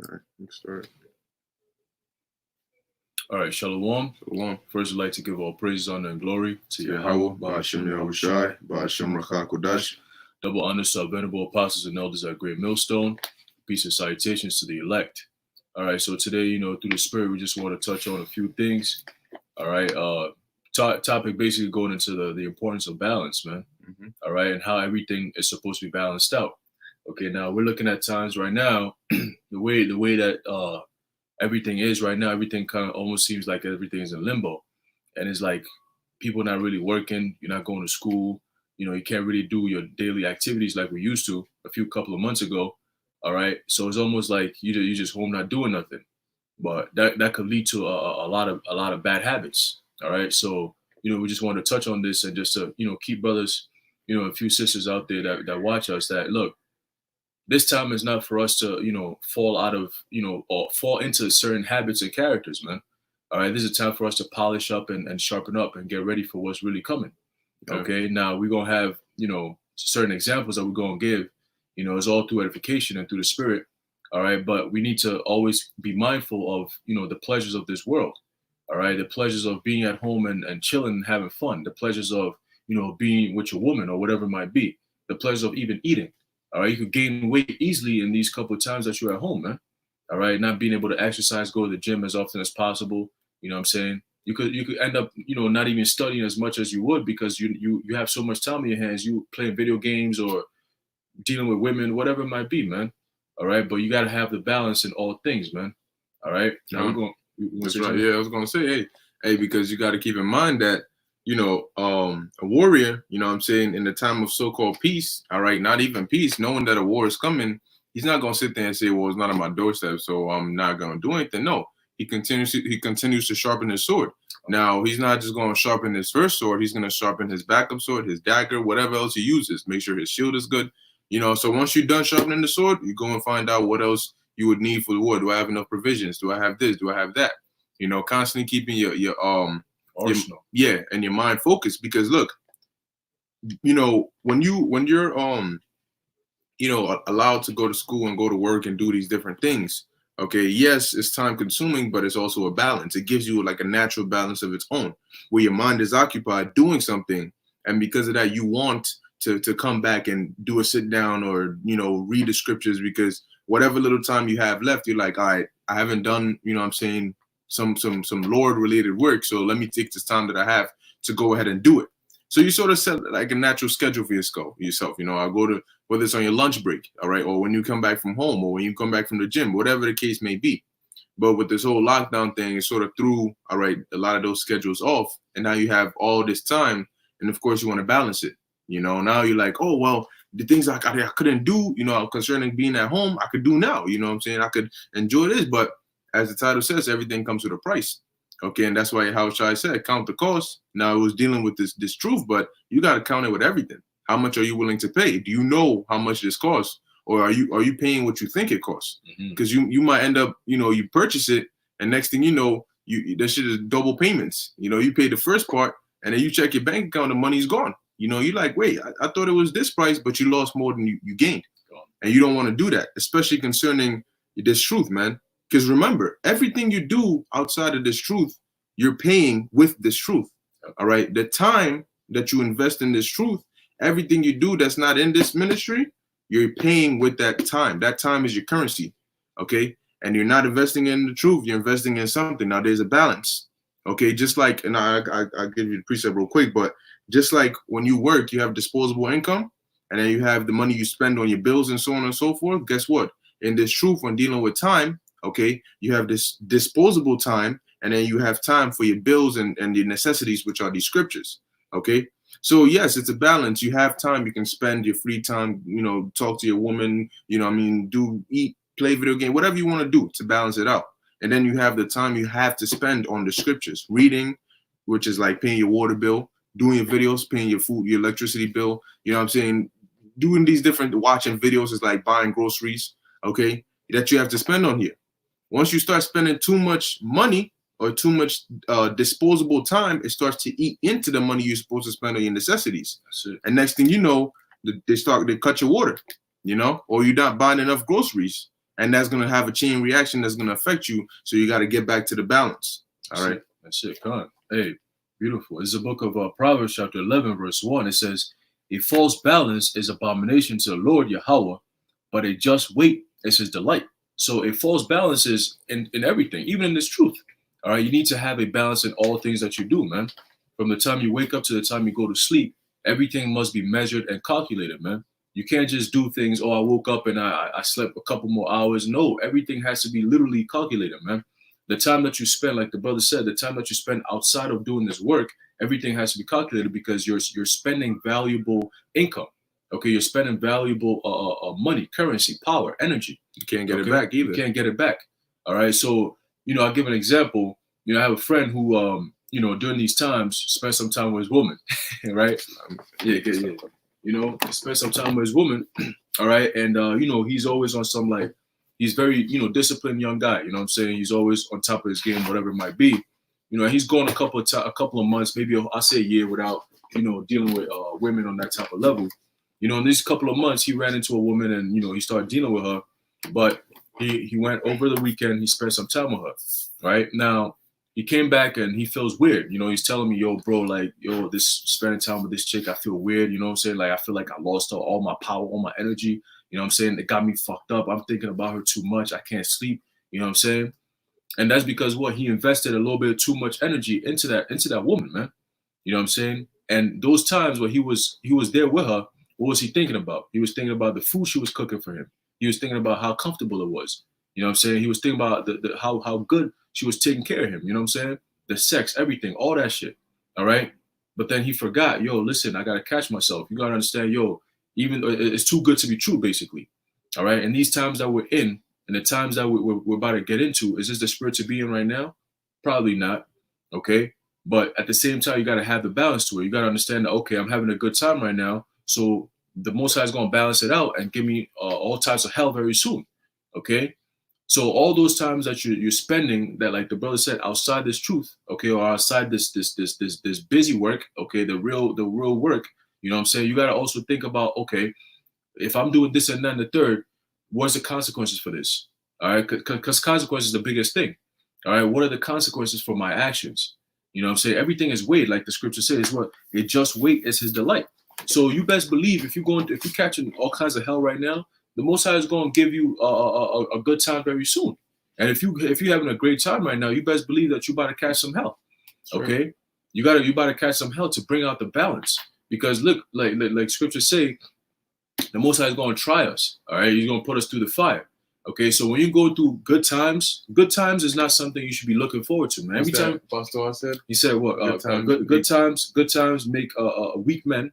All right, let's start. All right, Shalom. Shalom. First, I'd like to give all praise, honor, and glory to Yahweh, Yahweh, Ba'ashem Yahushai, Ba'ashem Racha Kodash. Double honors to our venerable apostles and elders at Great Millstone. Peace and salutations to the elect. All right, so today, through the Spirit, we just want to touch on a few things. All right, topic basically going into the importance of balance, man. Mm-hmm. All right, and how everything is supposed to be balanced out. Okay, now we're looking at times right now, the way that everything is right now, everything kind of almost seems like everything is in limbo. And it's like people not really working, you're not going to school, you can't really do your daily activities like we used to a couple of months ago. All right. So it's almost like you just home not doing nothing. But that could lead to a lot of bad habits. All right. So, we just want to touch on this and just to, keep brothers, a few sisters out there that watch us that look, this time is not for us to, fall out of, or fall into certain habits and characters, man. All right. This is a time for us to polish up and sharpen up and get ready for what's really coming. Okay. Now we're going to have, certain examples that we're going to give, it's all through edification and through the Spirit. All right. But we need to always be mindful of, the pleasures of this world. All right. The pleasures of being at home and chilling and having fun. The pleasures of, being with your woman or whatever it might be. The pleasures of even eating. All right, you could gain weight easily in these couple of times that you're at home, man. All right, not being able to exercise, go to the gym as often as possible. You know what I'm saying? You could end up, not even studying as much as you would because you have so much time in your hands. You playing video games or dealing with women, whatever it might be, man. All right, but you got to have the balance in all things, man. All right. Now we're going. That's right. Yeah, I was going to say, hey, because you got to keep in mind that. A warrior, in the time of so-called peace, all right, not even peace, knowing that a war is coming, he's not going to sit there and say, well, it's not on my doorstep, so I'm not going to do anything. No, he continues to sharpen his sword. Now, he's not just going to sharpen his first sword, he's going to sharpen his backup sword, his dagger, whatever else he uses, make sure his shield is good. So once you're done sharpening the sword, you go and find out what else you would need for the war. Do I have enough provisions? Do I have this? Do I have that? Constantly keeping your arsenal. And your mind focused, because look, when you're allowed to go to school and go to work and do these different things, okay, yes, it's time consuming, but it's also a balance. It gives you like a natural balance of its own, where your mind is occupied doing something, and because of that, you want to come back and do a sit down or read the scriptures, because whatever little time you have left, you're like, all right, I haven't done, some Lord related work, so let me take this time that I have to go ahead and do it. So you sort of set like a natural schedule for yourself. I'll go to, whether it's on your lunch break, all right, or when you come back from home, or when you come back from the gym, whatever the case may be. But with this whole lockdown thing, it sort of threw, all right, a lot of those schedules off, and now you have all this time, and of course you want to balance it. Now you're like, oh well, the things I couldn't do, concerning being at home, I could do now. I could enjoy this, but as the title says, everything comes with a price. Okay, and that's why how Shai said, count the cost. Now it was dealing with this truth, but you got to count it with everything. How much are you willing to pay? Do you know how much this costs, or are you paying what you think it costs? Because you might end up, you purchase it, and next thing you know, that shit is double payments. You pay the first part, and then you check your bank account, the money's gone. You're like, wait, I thought it was this price, but you lost more than you gained, and you don't want to do that, especially concerning this truth, man. Because remember, everything you do outside of this truth, you're paying with this truth. All right. The time that you invest in this truth, everything you do that's not in this ministry, you're paying with that time. That time is your currency. Okay. And you're not investing in the truth. You're investing in something. Now there's a balance. Okay. Just like, and I'll give you the precept real quick, but just like when you work, you have disposable income, and then you have the money you spend on your bills and so on and so forth. Guess what? In this truth, when dealing with time, okay, you have this disposable time, and then you have time for your bills and your necessities, which are these scriptures. Okay, so yes, it's a balance. You have time, you can spend your free time, talk to your woman, eat, play video game, whatever you want to do to balance it out. And then you have the time you have to spend on the scriptures, reading, which is like paying your water bill, doing your videos, paying your food, your electricity bill. Doing these different, watching videos is like buying groceries, okay, that you have to spend on here. Once you start spending too much money, or too much disposable time, it starts to eat into the money you're supposed to spend on your necessities. That's it. And next thing you know, they cut your water, you know, or you're not buying enough groceries, and that's gonna have a chain reaction that's gonna affect you. So you got to get back to the balance. All right. That's it. Come on. Hey, beautiful. It's the book of Proverbs, chapter 11, verse 1. It says, a false balance is abomination to the Lord Yahweh, but a just weight is his delight. So a false balance is in everything, even in this truth. All right. You need to have a balance in all things that you do, man. From the time you wake up to the time you go to sleep, everything must be measured and calculated, man. You can't just do things, oh, I woke up and I slept a couple more hours. No, everything has to be literally calculated, man. The time that you spend, like the brother said, the time that you spend outside of doing this work, everything has to be calculated because you're spending valuable income. Okay, you're spending valuable money, currency, power, energy. You can't get it back either. You can't get it back. All right. So, I'll give an example. I have a friend who, during these times, spent some time with his woman, right? Yeah. Spent some time with his woman. All right. And, he's always on some like, he's very, disciplined young guy. You know what I'm saying? He's always on top of his game, whatever it might be. He's gone a couple of months, maybe I'll say a year without, dealing with women on that type of level. In these couple of months, he ran into a woman and, he started dealing with her. But he went over the weekend. He spent some time with her. Right now, he came back and he feels weird. He's telling me, yo, bro, like, this spending time with this chick, I feel weird. You know what I'm saying? Like, I feel like I lost all my power, all my energy. You know what I'm saying? It got me fucked up. I'm thinking about her too much. I can't sleep. You know what I'm saying? And that's because he invested a little bit too much energy into that woman, man. You know what I'm saying? And those times where he was there with her, what was he thinking about? He was thinking about the food she was cooking for him. He was thinking about how comfortable it was. You know what I'm saying? He was thinking about how good she was taking care of him. You know what I'm saying? The sex, everything, all that shit. All right. But then he forgot, yo, listen, I got to catch myself. You got to understand, yo, even it's too good to be true, basically. All right. And these times that we're in and the times that we're about to get into, is this the spirit to be in right now? Probably not. Okay. But at the same time, you got to have the balance to it. You got to understand that, okay, I'm having a good time right now. So the Most High is going to balance it out and give me all types of hell very soon. Okay. So all those times that you're spending that, like the brother said, outside this truth, okay, or outside this busy work, okay, the real work, you know what I'm saying? You got to also think about, okay, if I'm doing this and that and the third, what's the consequences for this? All right, because consequences is the biggest thing. All right, what are the consequences for my actions? You know what I'm saying? Everything is weight, like the scripture says. What it just weight is his delight. So you best believe if you're catching all kinds of hell right now, the Most High is going to give you a good time very soon. And if you're having a great time right now, you best believe that you're about to catch some hell. Okay, you about to catch some hell to bring out the balance. Because look, like scripture say, the Most High is going to try us. All right, he's going to put us through the fire. Okay, so when you go through good times is not something you should be looking forward to, man. Every time, Pastor, I said. He said what? Good times make weak men.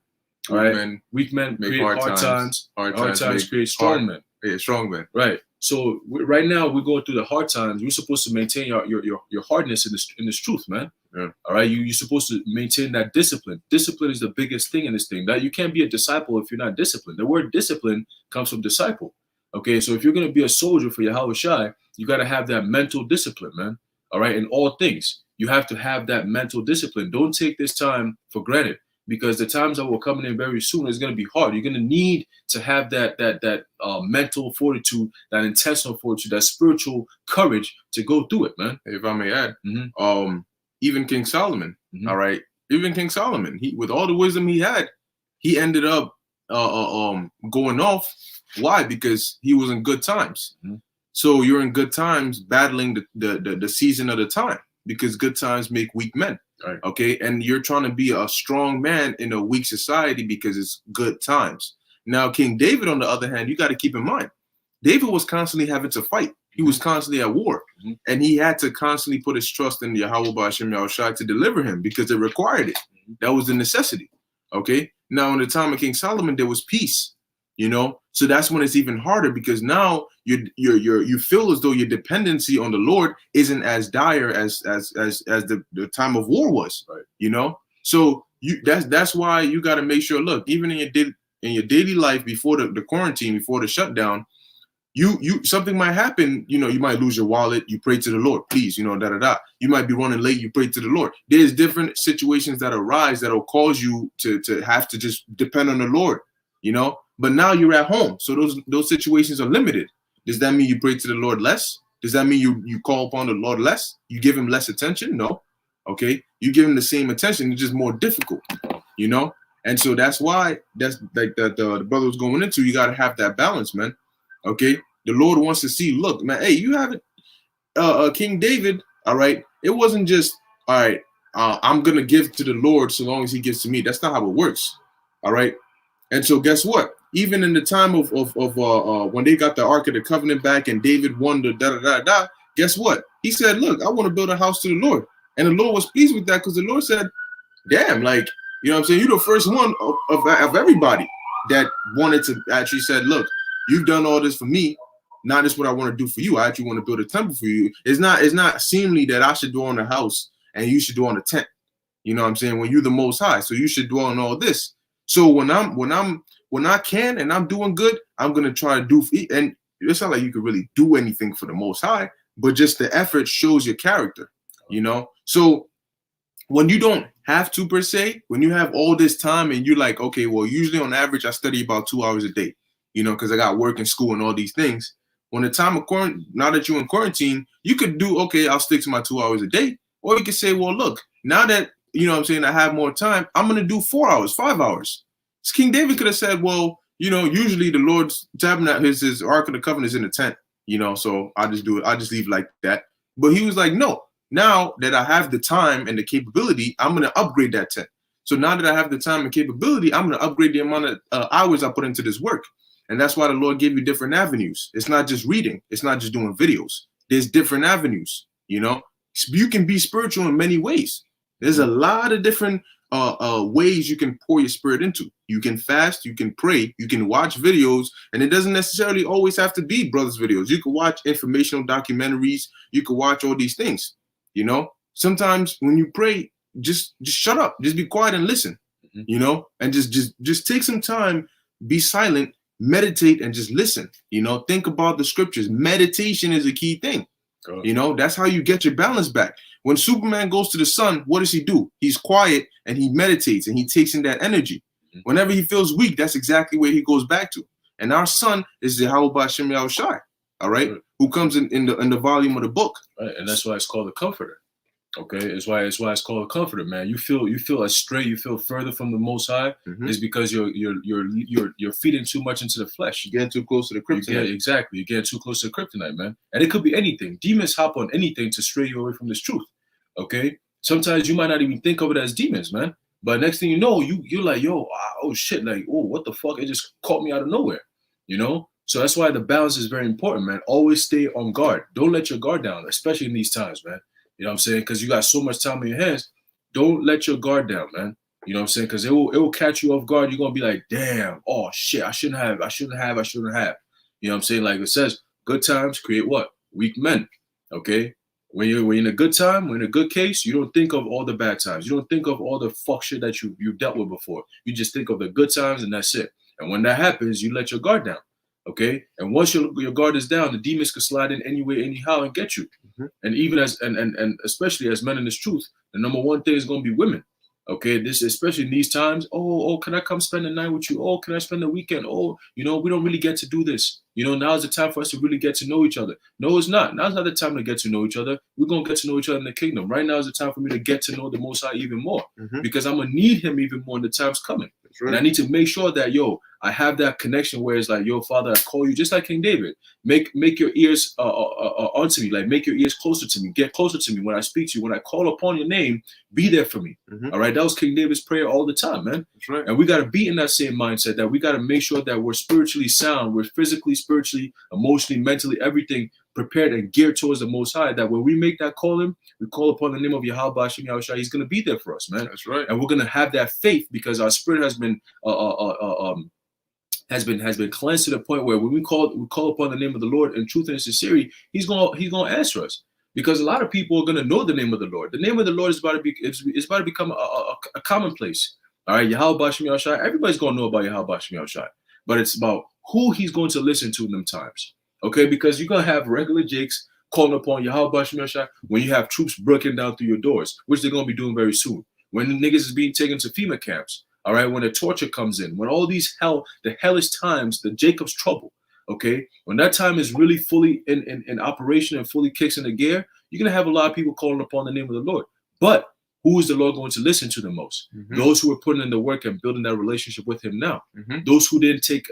All right, weak men create hard times. Hard times create strong men. Yeah, strong men. Right. So right now we're going through the hard times. You're supposed to maintain your hardness in this truth, man. Yeah. All right. You're supposed to maintain that discipline. Discipline is the biggest thing in this thing. That you can't be a disciple if you're not disciplined. The word discipline comes from disciple. Okay. So if you're gonna be a soldier for Yahweh Shai, you got to have that mental discipline, man. All right. In all things, you have to have that mental discipline. Don't take this time for granted. Because the times that we're coming in very soon is going to be hard. You're going to need to have that mental fortitude, that intestinal fortitude, that spiritual courage to go through it, man. If I may add, even King Solomon, all right, even King Solomon, he with all the wisdom he had, he ended up going off. Why? Because he was in good times. So you're in good times battling the season of the time, because good times make weak men. Right. Okay, and you're trying to be a strong man in a weak society because it's good times. Now, King David, on the other hand, you got to keep in mind, David was constantly having to fight. He was constantly at war, and he had to constantly put his trust in Yahweh Ba'ashem Yahushai to deliver him because it required it. That was the necessity. Okay. Now, in the time of King Solomon, there was peace. You know, so that's when it's even harder because now you feel as though your dependency on the Lord isn't as dire as the time of war was. Right. You know, so that's why you got to make sure. Look, even in your daily life before the quarantine, before the shutdown, you something might happen, you know, you might lose your wallet, you pray to the Lord, please, you know, da da da. You might be running late, you pray to the Lord. There's different situations that arise that'll cause you to have to just depend on the Lord, you know. But now you're at home, so those situations are limited. Does that mean you pray to the Lord less? Does that mean you call upon the Lord less? You give him less attention? No. Okay, you give him the same attention, it's just more difficult, you know. And so that's why that's like that the brother was going into. You got to have that balance, man. Okay, the Lord wants to see. Look, man. Hey, you have it, King David. All right, it wasn't just all right. I'm gonna give to the Lord so long as He gives to me. That's not how it works. All right. And so guess what? Even in the time of when they got the Ark of the Covenant back and David won the da da da da. Guess what? He said, "Look, I want to build a house to the Lord," and the Lord was pleased with that because the Lord said, "Damn, like." You know what I'm saying? You're the first one of everybody that wanted to actually said, look, you've done all this for me. Now this is what I want to do for you. I actually want to build a temple for you. It's not seemly that I should dwell in a house and you should dwell in a tent. You know what I'm saying? When you're the Most High, so you should dwell in all this. So when I can and I'm doing good, I'm gonna try to do. And it's not like you could really do anything for the Most High, but just the effort shows your character. You know, so. When you don't have to per se, when you have all this time and you're like, okay, well, usually on average, I study about 2 hours a day, you know, because I got work and school and all these things. When the time of quarantine, now that you're in quarantine, you could do, okay, I'll stick to my 2 hours a day. Or you could say, well, look, now that, you know what I'm saying, I have more time, I'm going to do 4 hours, 5 hours. So King David could have said, well, you know, usually the Lord's tabernacle, his Ark of the Covenant is in the tent, you know, so I just do it. I just leave like that. But he was like, no. Now that I have the time and the capability, I'm going to upgrade that tent. So now that I have the time and capability, I'm going to upgrade the amount of hours I put into this work. And that's why the Lord gave you different avenues. It's not just reading. It's not just doing videos. There's different avenues, you know. You can be spiritual in many ways. There's a lot of different ways you can pour your spirit into. You can fast, you can pray, you can watch videos, and it doesn't necessarily always have to be brothers videos. You can watch informational documentaries. You can watch all these things. You know, sometimes when you pray, just shut up, just be quiet and listen, you know, and just take some time, be silent, meditate, and just listen, you know, think about the scriptures. Meditation is a key thing. You know, that's how you get your balance back. When Superman goes to the sun, what does he do? He's quiet and he meditates and he takes in that energy. Whenever he feels weak, that's exactly where he goes back to. And our son is the Yahweh Hashem Yahushai. All right, who comes in the volume of the book, right? And that's why it's called the Comforter. Okay, it's why it's called a Comforter, man. You feel astray, you feel further from the Most High, is because you're feeding too much into the flesh. You're getting too close to the kryptonite. Exactly, you're getting too close to the kryptonite, man. And it could be anything. Demons hop on anything to stray you away from this truth. Okay, sometimes you might not even think of it as demons, man. But next thing you know, you're like, yo, oh shit, like, oh, what the fuck? It just caught me out of nowhere, you know. So that's why the balance is very important, man. Always stay on guard. Don't let your guard down, especially in these times, man. You know what I'm saying? Because you got so much time in your hands. Don't let your guard down, man. You know what I'm saying? Because it will catch you off guard. You're going to be like, damn, oh, shit, I shouldn't have. You know what I'm saying? Like it says, good times create what? Weak men, okay? When you're in a good time, when in a good case, you don't think of all the bad times. You don't think of all the fuck shit that you dealt with before. You just think of the good times and that's it. And when that happens, you let your guard down. Okay, and once your guard is down, the demons can slide in any way, anyhow, and get you. And even as and especially as men in this truth, the number one thing is going to be women. Okay, this especially in these times. Oh, can I come spend the night with you? Oh, can I spend the weekend? Oh, you know, we don't really get to do this. You know, now's the time for us to really get to know each other. No, it's not. Now's not the time to get to know each other. We're gonna get to know each other in the kingdom. Right now is the time for me to get to know the Most High even more, because I'm gonna need Him even more in the time's coming. Right. And I need to make sure that I have that connection where it's like, yo, Father, I call you just like King David. Make your ears onto me, like make your ears closer to me. Get closer to me when I speak to you. When I call upon your name, be there for me. All right, that was King David's prayer all the time, man. That's right. And we got to be in that same mindset that we got to make sure that we're spiritually sound, we're physically, spiritually, emotionally, mentally, everything prepared and geared towards the Most High. That when we make that calling, we call upon the name of Yahweh Hashem Yahushua, He's gonna be there for us, man. That's right. And we're gonna have that faith because our spirit has been cleansed to the point where when we call upon the name of the Lord in truth and sincerity, He's gonna answer us. Because a lot of people are gonna know the name of the Lord. The name of the Lord is about to become a commonplace. All right, Yahweh Hashem Yahushua. Everybody's gonna know about Yahweh Hashem Yahushua, but it's about who He's going to listen to in them times. Okay, because you're gonna have regular Jakes calling upon Yahweh Shemel Shai when you have troops breaking down through your doors, which they're gonna be doing very soon. When the niggas is being taken to FEMA camps, all right, when the torture comes in, when all these the hellish times, the Jacob's trouble, okay, when that time is really fully in operation and fully kicks into gear, you're gonna have a lot of people calling upon the name of the Lord. But who is the Lord going to listen to the most? Those who are putting in the work and building that relationship with Him now. Those who didn't take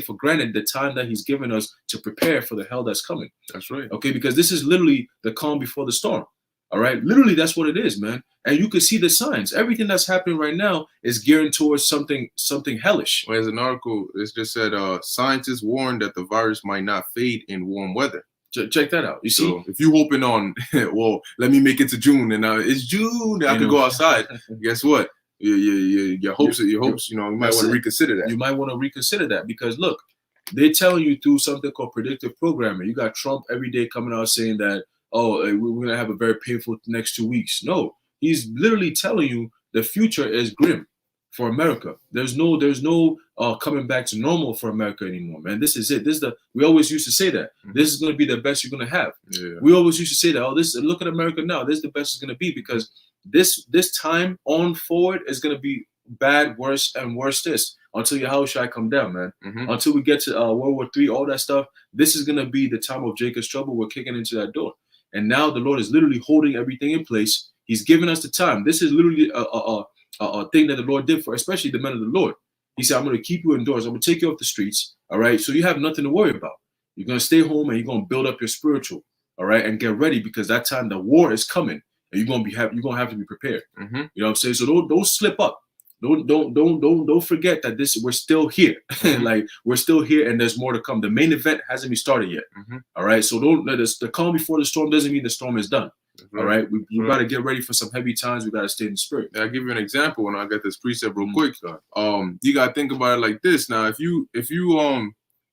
for granted the time that He's given us to prepare for the hell that's coming. That's right. Okay, because this is literally the calm before the storm. All right, literally that's what it is, man. And you can see the signs. Everything that's happening right now is gearing towards something hellish. Well, there's an article. It's just said scientists warn that the virus might not fade in warm weather. Check that out. You see, so if you hoping on, well, let me make it to June, and it's June, I can go outside. Guess what? Your hopes, you might want to reconsider that. You might want to reconsider that because look, they're telling you through something called predictive programming. You got Trump every day coming out saying that, oh, we're gonna have a very painful next 2 weeks. No, he's literally telling you the future is grim for America. There's no coming back to normal for America anymore, man. This is it. We always used to say that. This is going to be the best you're going to have. Yeah. We always used to say that. Oh, look at America now. This is the best it's going to be because this time on forward is going to be bad, worse, and worse until Yahweh Shai come down, man. Until we get to World War III, all that stuff. This is going to be the time of Jacob's trouble. We're kicking into that door. And now the Lord is literally holding everything in place. He's giving us the time. This is literally a thing that the Lord did for especially the men of the Lord. He said, I'm going to keep you indoors. I'm going to take you off the streets. All right. So you have nothing to worry about. You're going to stay home and you're going to build up your spiritual. All right. And get ready because that time the war is coming and you're going to have to be prepared. You know what I'm saying? So don't slip up. Don't forget that we're still here. Like we're still here and there's more to come. The main event hasn't even started yet. All right. So don't let us, the calm before the storm doesn't mean the storm is done. All right, we got to get ready for some heavy times. We got to stay in the spirit. I'll give you an example, and I'll get this precept real quick. You got to think about it like this. Now, if you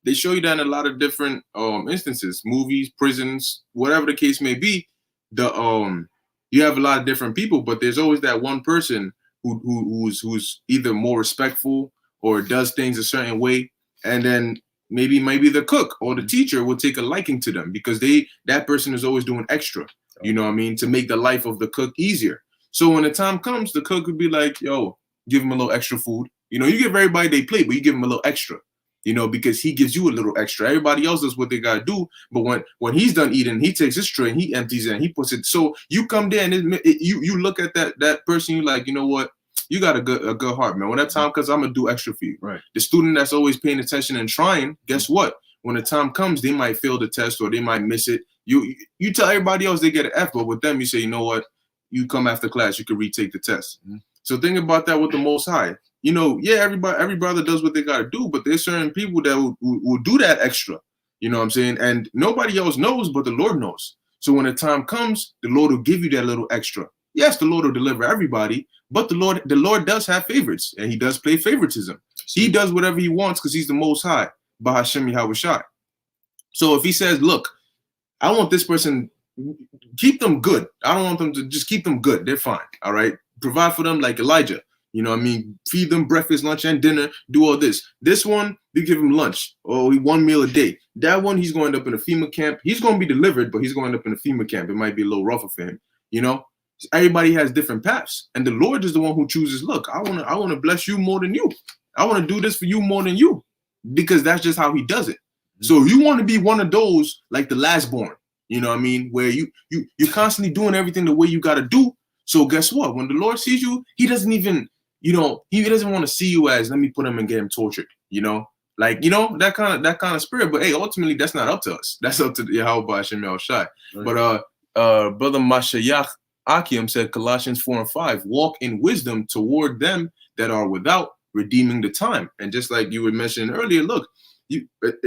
they show you that in a lot of different instances, movies, prisons, whatever the case may be. You have a lot of different people, but there's always that one person who's either more respectful or does things a certain way, and then maybe the cook or the teacher will take a liking to them because that person is always doing extra. You know what I mean? To make the life of the cook easier. So when the time comes, the cook would be like, yo, give him a little extra food. You give everybody their plate, but you give him a little extra, because he gives you a little extra. Everybody else does what they got to do. But when he's done eating, he takes his tray and he empties it and he puts it. So you come there and you look at that person, you're like, you know what? You got a good heart, man. When that time comes, I'm going to do extra for you. Right. The student that's always paying attention and trying, guess what? When the time comes, they might fail the test or they might miss it. You tell everybody else they get an F, but with them, you say, you know what? You come after class, you can retake the test. So think about that with the Most High. Every brother does what they got to do, but there's certain people that will do that extra. You know what I'm saying? And nobody else knows, but the Lord knows. So when the time comes, the Lord will give you that little extra. Yes, the Lord will deliver everybody, but the Lord does have favorites, and He does play favoritism. He does whatever He wants because He's the Most High. Bahashem Yahweh Shai. So if He says, look, I want this person, keep them good. I don't want them to just keep them good. They're fine. All right. Provide for them like Elijah. You know what I mean? Feed them breakfast, lunch, and dinner. Do all this. This one, you give him lunch or one meal a day. That one, he's going to end up in a FEMA camp. He's going to be delivered, but he's going to end up in a FEMA camp. It might be a little rougher for him. Everybody has different paths. And the Lord is the one who chooses, look, I want to bless you more than you. I want to do this for you more than you because that's just how He does it. So you want to be one of those like the last born, you know what I mean? Where you're constantly doing everything the way you got to do. So guess what? When the Lord sees you, He doesn't even, he doesn't want to see you as, let me put him and get him tortured, that kind of spirit. But hey, ultimately that's not up to us. That's up to Yahweh Shemel Shai. Right. But Brother Mashayach Akim said Colossians 4:5, walk in wisdom toward them that are without, redeeming the time. And just like you were mentioning earlier, look,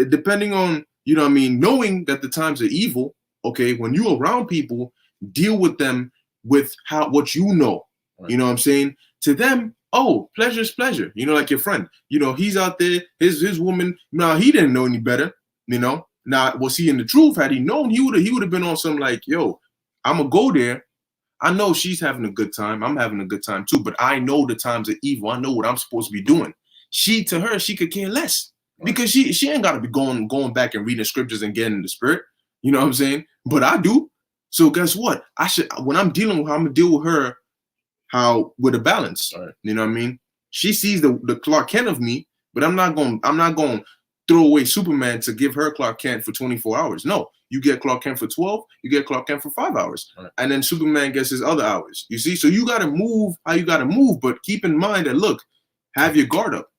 depending on, knowing that the times are evil, okay, when you're around people, deal with them with what you know. Right. You know what I'm saying? To them, oh, pleasure's pleasure. Like your friend, he's out there, his woman, he didn't know any better, Now, was he in the truth? Had he known, he would have been on some like, yo, I'm going to go there. I know she's having a good time. I'm having a good time too, but I know the times are evil. I know what I'm supposed to be doing. To her, she could care less. because she ain't got to be going back and reading scriptures and getting in the spirit. You know what I'm saying? But I do. So guess what? I should, when I'm dealing with her, I'm gonna deal with her with a balance. Right. You know what I mean? She sees the Clark Kent of me, but I'm not going to throw away Superman to give her Clark Kent for 24 hours. No, you get Clark Kent for 12, you get Clark Kent for 5 hours. Right. And then Superman gets his other hours. You see? So you got to move how you got to move, but keep in mind that, look, have your guard up.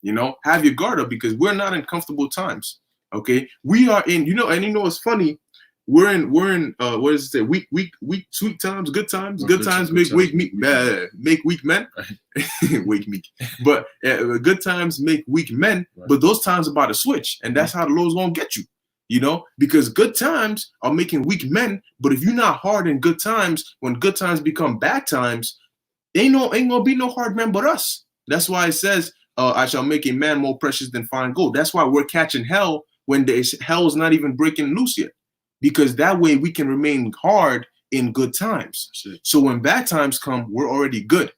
You know, have your guard up, because we're not in comfortable times. Okay? We are in, and what's funny? We're in what does it say? Weak, sweet times, good times. Good times make weak men. Wake meek. But good times make weak men. Right. But those times are about to switch, and that's how the Lord's gonna get you. You know, because good times are making weak men. But if you're not hard in good times, when good times become bad times, ain't gonna be no hard man but us. That's why it says, "I shall make a man more precious than fine gold." That's why we're catching hell when hell's not even breaking loose yet. Because that way we can remain hard in good times. So when bad times come, we're already good.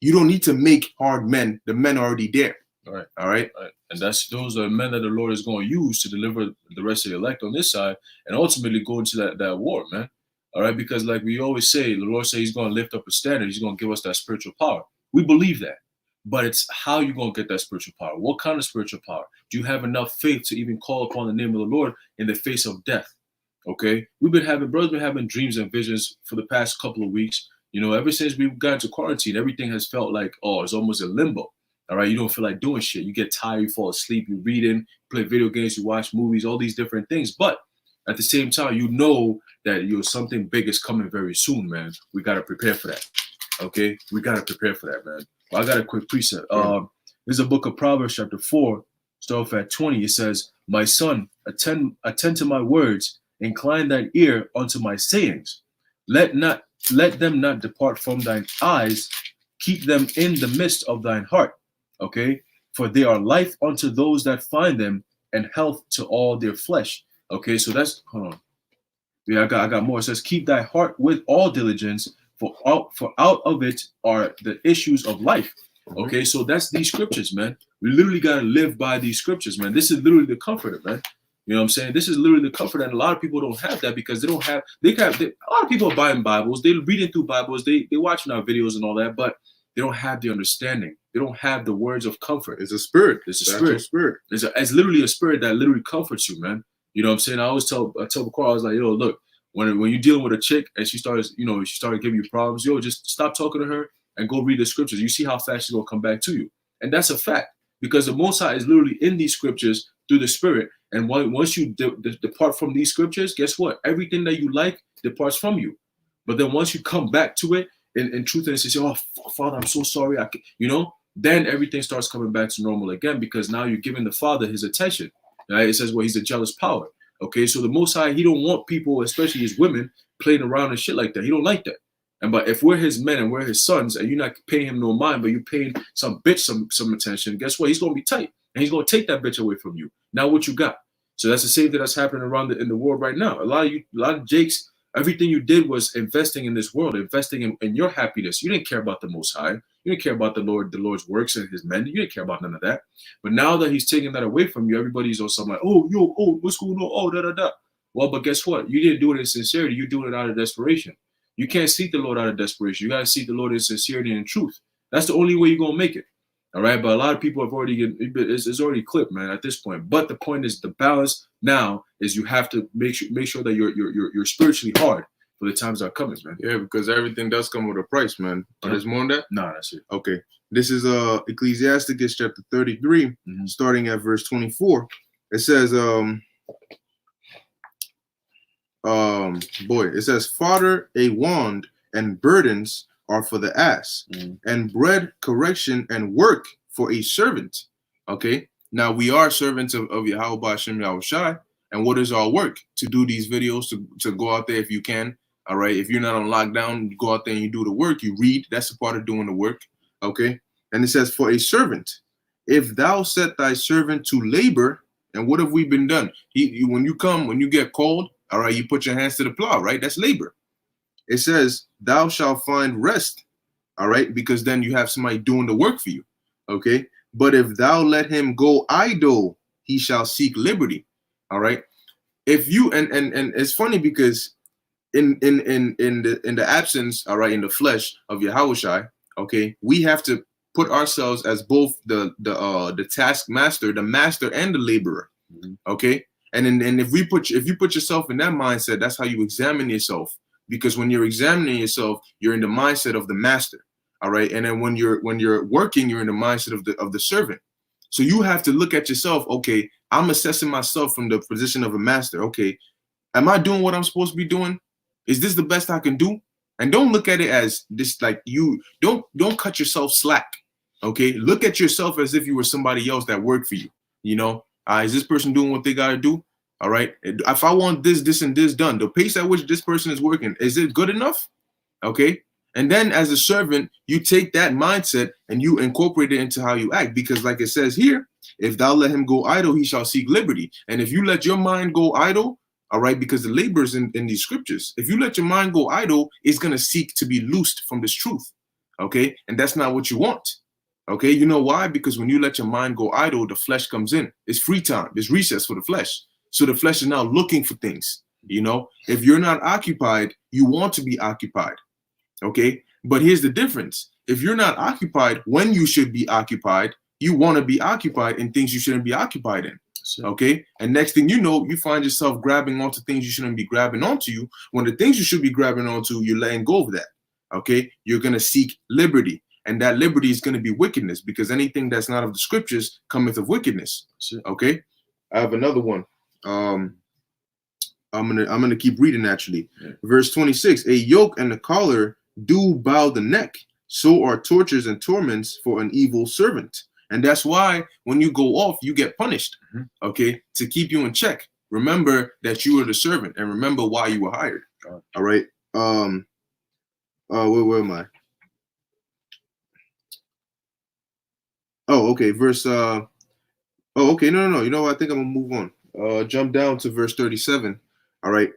You don't need to make hard men. The men are already there. All right. All right. And those are men that the Lord is going to use to deliver the rest of the elect on this side and ultimately go into that war, man. All right. Because like we always say, the Lord says he's going to lift up a standard. He's going to give us that spiritual power. We believe that. But it's how you're going to get that spiritual power. What kind of spiritual power? Do you have enough faith to even call upon the name of the Lord in the face of death? Okay, brothers been having dreams and visions for the past couple of weeks. You know, ever since we got into quarantine, everything has felt like, it's almost a limbo. All right, you don't feel like doing shit. You get tired, you fall asleep, you reading, play video games, you watch movies, all these different things. But at the same time, you know that something big is coming very soon, man. We gotta prepare for that. Okay, we gotta prepare for that, man. Well, I got a quick precept. There's a book of Proverbs, chapter 4, start off at 20. It says, "My son, attend to my words. Incline thine ear unto my sayings. Let them not depart from thine eyes. Keep them in the midst of thine heart." Okay, for they are life unto those that find them, and health to all their flesh. Okay, so that's, hold on. Yeah, I got more. It says, "Keep thy heart with all diligence, for out of it are the issues of life." Okay, so that's these scriptures, man. We literally gotta live by these scriptures, man. This is literally the comforter, man. You know what I'm saying? This is literally the comfort, and a lot of people don't have that because a lot of people are buying Bibles, they're reading through Bibles, they're watching our videos and all that, but they don't have the understanding. They don't have the words of comfort. It's a spirit. It's a spirit. It's literally a spirit that literally comforts you, man. You know what I'm saying? I always tell Baqar, I was like, yo, look, when you're dealing with a chick and she started giving you problems, just stop talking to her and go read the scriptures. You see how fast she's gonna come back to you. And that's a fact, because the Most High is literally in these scriptures through the Spirit. And once you depart from these scriptures, guess what? Everything that you like departs from you. But then once you come back to it in truth and say, "Oh, Father, I'm so sorry," then everything starts coming back to normal again, because now you're giving the Father his attention. Right? It says, well, he's a jealous power. Okay, so the Most High, he don't want people, especially his women, playing around and shit like that. He don't like that. But if we're his men and we're his sons, and you're not paying him no mind, but you're paying some bitch some attention, guess what? He's gonna be tight, and he's gonna take that bitch away from you. Now what you got? So that's the same thing that's happening around in the world right now. A lot of Jakes, everything you did was investing in this world, investing in your happiness. You didn't care about the Most High. You didn't care about the Lord's works and his men. You didn't care about none of that. But now that he's taking that away from you, everybody's on something like, what's going on? Oh, da. Well, but guess what? You didn't do it in sincerity. You're doing it out of desperation. You can't seek the Lord out of desperation. You got to seek the Lord in sincerity and in truth. That's the only way you're going to make it. All right. But a lot of people have it's already clipped, man, at this point. But the point is, the balance now is you have to make sure that you're spiritually hard for the times that are coming, man. Yeah, because everything does come with a price, man. But there's more on that? No, that's it. Okay. This is Ecclesiasticus chapter 33, starting at verse 24. It says, it says, "Fodder a wand and burdens are for the ass, and bread, correction, and work for a servant." Okay, now we are servants of Yahweh Hashem Yahushai, and what is our work? To do these videos, to go out there if you can. All right, if you're not on lockdown, you go out there and you do the work. You read. That's a part of doing the work. Okay, and it says, "For a servant, if thou set thy servant to labor," and what have we been done? When you get called, all right, you put your hands to the plow, right? That's labor. It says, "Thou shalt find rest," all right, because then you have somebody doing the work for you, okay? "But if thou let him go idle, he shall seek liberty. All right. If you and it's funny because in the absence, all right, in the flesh of Yahushai, okay, we have to put ourselves as both the taskmaster, the master, and the laborer. Okay. And if you put yourself in that mindset, that's how you examine yourself. Because when you're examining yourself, you're in the mindset of the master. All right. And then when you're working, you're in the mindset of the servant. So you have to look at yourself. Okay, I'm assessing myself from the position of a master. Okay, am I doing what I'm supposed to be doing? Is this the best I can do? And don't look at it as this, like, you don't cut yourself slack. Okay, look at yourself as if you were somebody else that worked for you. You know, is this person doing what they got to do? All right. If I want this, and this done, the pace at which this person is working, is it good enough? Okay. And then as a servant, you take that mindset and you incorporate it into how you act. Because like it says here, if thou let him go idle, he shall seek liberty. And if you let your mind go idle, all right, because the laborers in these scriptures, if you let your mind go idle, it's going to seek to be loosed from this truth. Okay. And that's not what you want. Okay. You know why? Because when you let your mind go idle, the flesh comes in. It's free time. It's recess for the flesh. So the flesh is now looking for things. You know, if you're not occupied, you want to be occupied. Okay, but here's the difference. If you're not occupied when you should be occupied, you want to be occupied in things you shouldn't be occupied in. Okay, and next thing you know, you find yourself grabbing onto things you shouldn't be grabbing onto you, when the things you should be grabbing onto, you're letting go of that. Okay, you're going to seek liberty, and that liberty is going to be wickedness, because anything that's not of the scriptures cometh of wickedness. Okay, I have another one. I'm gonna keep reading actually. Yeah. Verse 26, a yoke and a collar do bow the neck, so are tortures and torments for an evil servant. And that's why when you go off, you get punished. Okay, to keep you in check. Remember that you are the servant, and remember why you were hired. All right. Where am I? Oh, okay. Verse okay, no. You know what? I think I'm gonna move on. Jump down to verse 37. All right.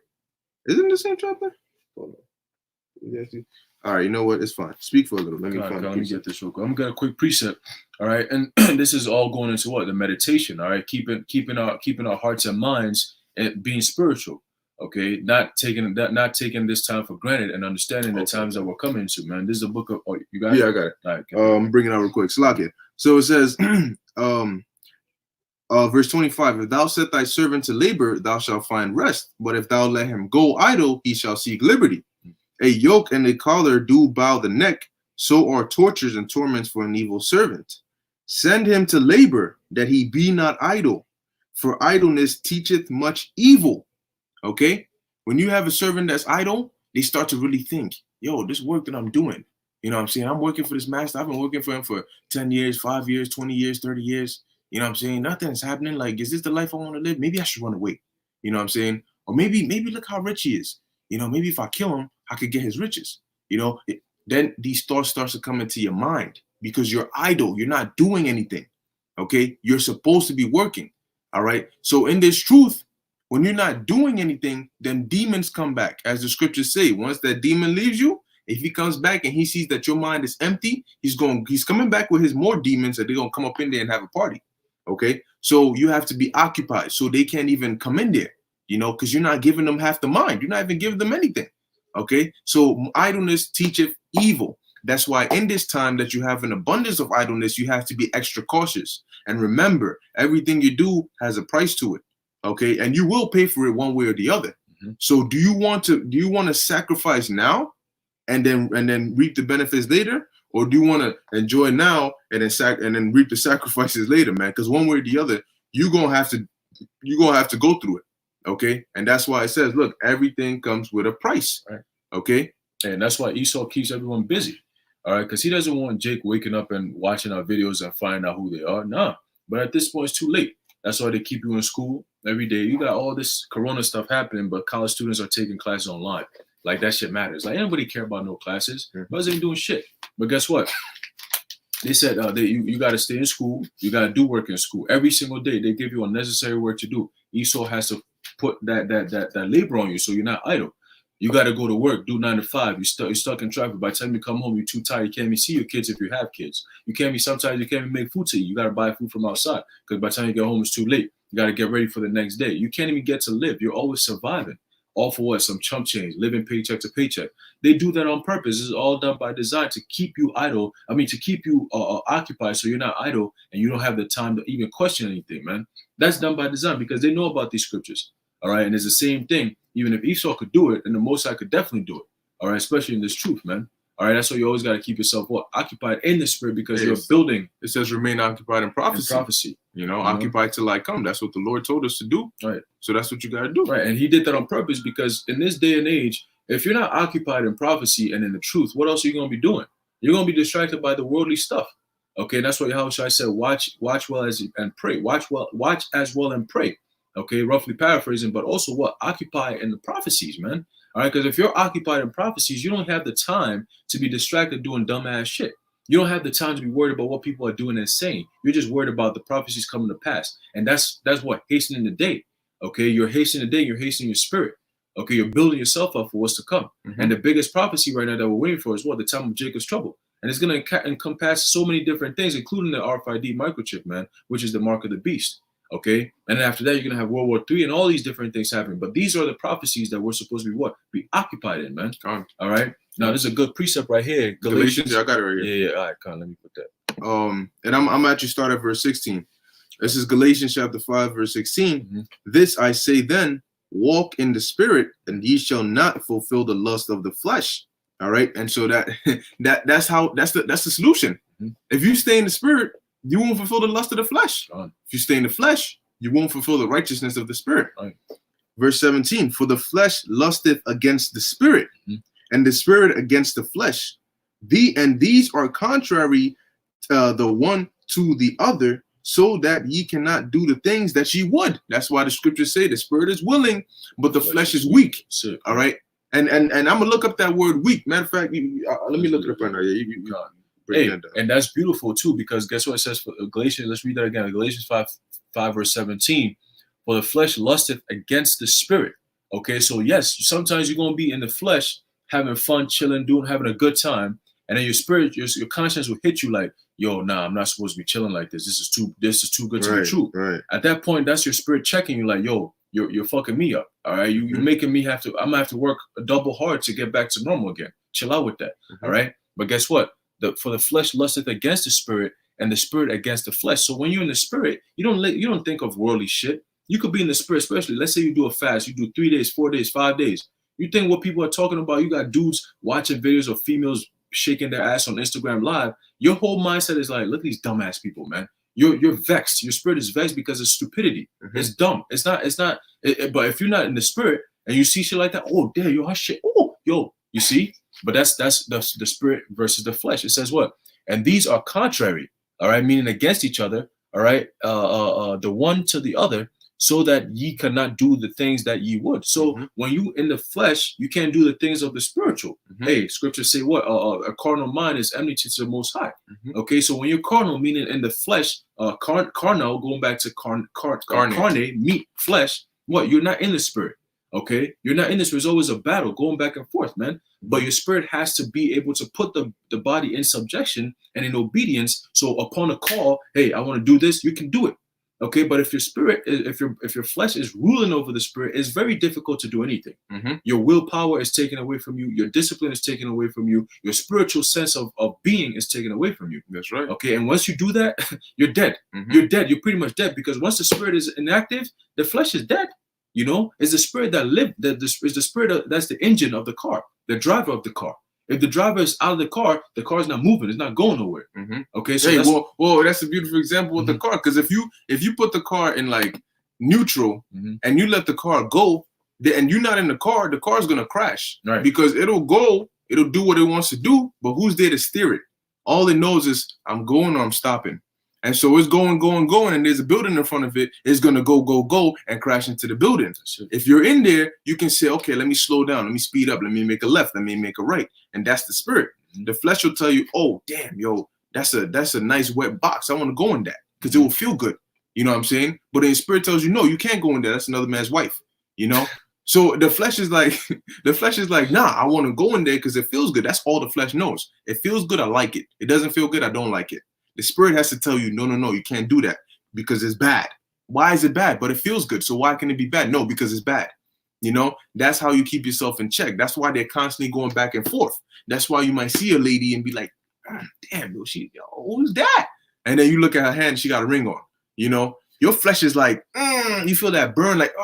Isn't it the same chapter? Hold on. All right, you know what? It's fine. Speak for a little. Let me get this real quick. I'm gonna get a quick precept. All right, and this is all going into what? The meditation. All right, keeping our hearts and minds and being spiritual. Okay, not taking this time for granted and understanding the times that we're coming to. Man, this is a book of. Oh, you got it? Yeah, I got it. All right, I'm bringing it out real quick. Slack it. So it says, verse 25: If thou set thy servant to labor, thou shalt find rest. But if thou let him go idle, he shall seek liberty. A yoke and a collar do bow the neck, so are tortures and torments for an evil servant. Send him to labor, that he be not idle, for idleness teacheth much evil. Okay? When you have a servant that's idle, they start to really think, yo, this work that I'm doing, you know what I'm saying? I'm working for this master. I've been working for him for 10 years, 5 years, 20 years, 30 years. You know what I'm saying? Nothing's happening. Like, is this the life I want to live? Maybe I should run away. You know what I'm saying? Or maybe look how rich he is. You know, maybe if I kill him, I could get his riches. You know, then these thoughts starts to come into your mind because you're idle. You're not doing anything. Okay. You're supposed to be working. All right. So in this truth, when you're not doing anything, then demons come back. As the scriptures say, once that demon leaves you, if he comes back and he sees that your mind is empty, he's coming back with his more demons that they're going to come up in there and have a party. Okay. So you have to be occupied so they can't even come in there. You know, because you're not giving them half the mind. You're not even giving them anything. Okay. So idleness teacheth evil. That's why in this time that you have an abundance of idleness, you have to be extra cautious. And remember, everything you do has a price to it. Okay. And you will pay for it one way or the other. So do you want to sacrifice now and then reap the benefits later? Or do you want to enjoy now and then reap the sacrifices later, man? Because one way or the other, you're gonna have to go through it. Okay, and that's why it says, look, everything comes with a price. Right. Okay, and that's why Esau keeps everyone busy. All right, because he doesn't want Jake waking up and watching our videos and finding out who they are. Nah, but at this point, it's too late. That's why they keep you in school every day. You got all this Corona stuff happening, but college students are taking classes online. Like, that shit matters. Like, anybody care about no classes? Brothers ain't doing shit. But guess what? They said you got to stay in school. You got to do work in school every single day. They give you unnecessary work to do. Esau has to put that labor on you, so you're not idle. You got to go to work, do 9 to 5. You're stuck in traffic. By the time you come home, you're too tired. You can't even see your kids if you have kids. Sometimes you can't even make food to eat. You got to buy food from outside because by the time you get home, it's too late. You got to get ready for the next day. You can't even get to live. You're always surviving. All for what? Some chump change, living paycheck to paycheck. They do that on purpose. This is all done by design to keep you idle. I mean, to keep you occupied so you're not idle and you don't have the time to even question anything, man. That's done by design because they know about these scriptures. All right. And it's the same thing. Even if Esau could do it, then the Most High could definitely do it. All right. Especially in this truth, man. All right. That's why you always got to keep yourself occupied in the spirit because you're building. It says remain occupied in prophecy. Occupied till I come. That's what the Lord told us to do. Right. So that's what you got to do. Right. And he did that on purpose because in this day and age, if you're not occupied in prophecy and in the truth, what else are you going to be doing? You're going to be distracted by the worldly stuff. Okay. That's what Yahushua said, watch well and pray. Watch as well and pray. Okay. Roughly paraphrasing, but also occupy in the prophecies, man. All right. Because if you're occupied in prophecies, you don't have the time to be distracted doing dumbass shit. You don't have the time to be worried about what people are doing and saying. You're just worried about the prophecies coming to pass. And that's what hastening the day. Okay. You're hastening the day. You're hastening your spirit. Okay. You're building yourself up for what's to come. Mm-hmm. And the biggest prophecy right now that we're waiting for is the time of Jacob's trouble. And it's going to encompass so many different things, including the RFID microchip, man, which is the mark of the beast. Okay. And then after that, you're going to have World War III and all these different things happening. But these are the prophecies that we're supposed to be occupied in, man. All right. Now, this is a good precept right here. Galatians. I got it right here. Yeah. All right. Come on, let me put that. And I'm actually start at verse 16. This is Galatians chapter 5, verse 16. Mm-hmm. This I say then, walk in the spirit, and ye shall not fulfill the lust of the flesh. All right. And so that's the solution. Mm-hmm. If you stay in the spirit, you won't fulfill the lust of the flesh. If you stay in the flesh, you won't fulfill the righteousness of the spirit. Right. Verse 17, for the flesh lusteth against the spirit, and the spirit against the flesh. These are contrary the one to the other, so that ye cannot do the things that ye would. That's why the scriptures say the spirit is willing, but the flesh is weak. All right. And I'm gonna look up that word weak. Matter of fact, let me look it up right now. And that's beautiful too, because guess what it says for Galatians? Let's read that again. Galatians 5 verse 17. For the flesh lusteth against the spirit. Okay, so yes, sometimes you're gonna be in the flesh, having fun, chilling, having a good time, and then your spirit, your conscience will hit you like, yo, nah, I'm not supposed to be chilling like this. This is too good to be true. Right. At that point, that's your spirit checking you, like, yo, you're fucking me up. All right, you're making me I'm gonna have to work double hard to get back to normal again. Chill out with that. All right, but guess what? For the flesh lusteth against the spirit, and the spirit against the flesh. So when you're in the spirit, you don't think of worldly shit. You could be in the spirit, especially. Let's say you do a fast, you do 3 days, 4 days, 5 days. You think what people are talking about? You got dudes watching videos of females shaking their ass on Instagram Live. Your whole mindset is like, look at these dumbass people, man. You're vexed. Your spirit is vexed because it's stupidity. It's dumb. It's not. But if you're not in the spirit and you see shit like that, oh damn, yo, her shit. Oh, yo, you see. But that's the spirit versus the flesh. It says what? And these are contrary, all right, meaning against each other, all right, the one to the other, so that ye cannot do the things that ye would. So when you in the flesh, you can't do the things of the spiritual. Hey, scriptures say what? A carnal mind is enmity to the Most High. Okay, so when you're carnal, meaning in the flesh, carnal, going back to carne, meat, flesh, what? You're not in the spirit. Okay, you're not in this. There's always a battle going back and forth, man. But your spirit has to be able to put the body in subjection and in obedience. So upon a call, hey, I want to do this, you can do it. Okay, but if your spirit, if your flesh is ruling over the spirit, it's very difficult to do anything. Your willpower is taken away from you. Your discipline is taken away from you. Your spiritual sense of being is taken away from you. That's right. Okay, and once you do that, you're dead. You're dead. You're pretty much dead, because once the spirit is inactive, the flesh is dead. You know, it's the spirit that lived. Is the spirit that's the engine of the car, the driver of the car. If the driver is out of the car is not moving. It's not going nowhere. Okay, so that's a beautiful example with the car. Because if you put the car in like neutral and you let the car go, and you're not in the car's gonna crash. Right. Because it'll do what it wants to do, but who's there to steer it? All it knows is I'm going or I'm stopping. And so it's going, and there's a building in front of it. It's going to go, and crash into the building. If you're in there, you can say, okay, let me slow down. Let me speed up. Let me make a left. Let me make a right. And that's the spirit. The flesh will tell you, oh, damn, yo, that's a nice wet box. I want to go in that because it will feel good. You know what I'm saying? But the spirit tells you, no, you can't go in there. That's another man's wife, you know? So the flesh is like, nah, I want to go in there because it feels good. That's all the flesh knows. It feels good. I like it. It doesn't feel good. I don't like it. The spirit has to tell you, no, you can't do that because it's bad. Why is it bad? But it feels good. So why can it be bad? No, because it's bad. You know, that's how you keep yourself in check. That's why they're constantly going back and forth. That's why you might see a lady and be like, damn, who's that? And then you look at her hand, she got a ring on. You know, your flesh is like, you feel that burn, like,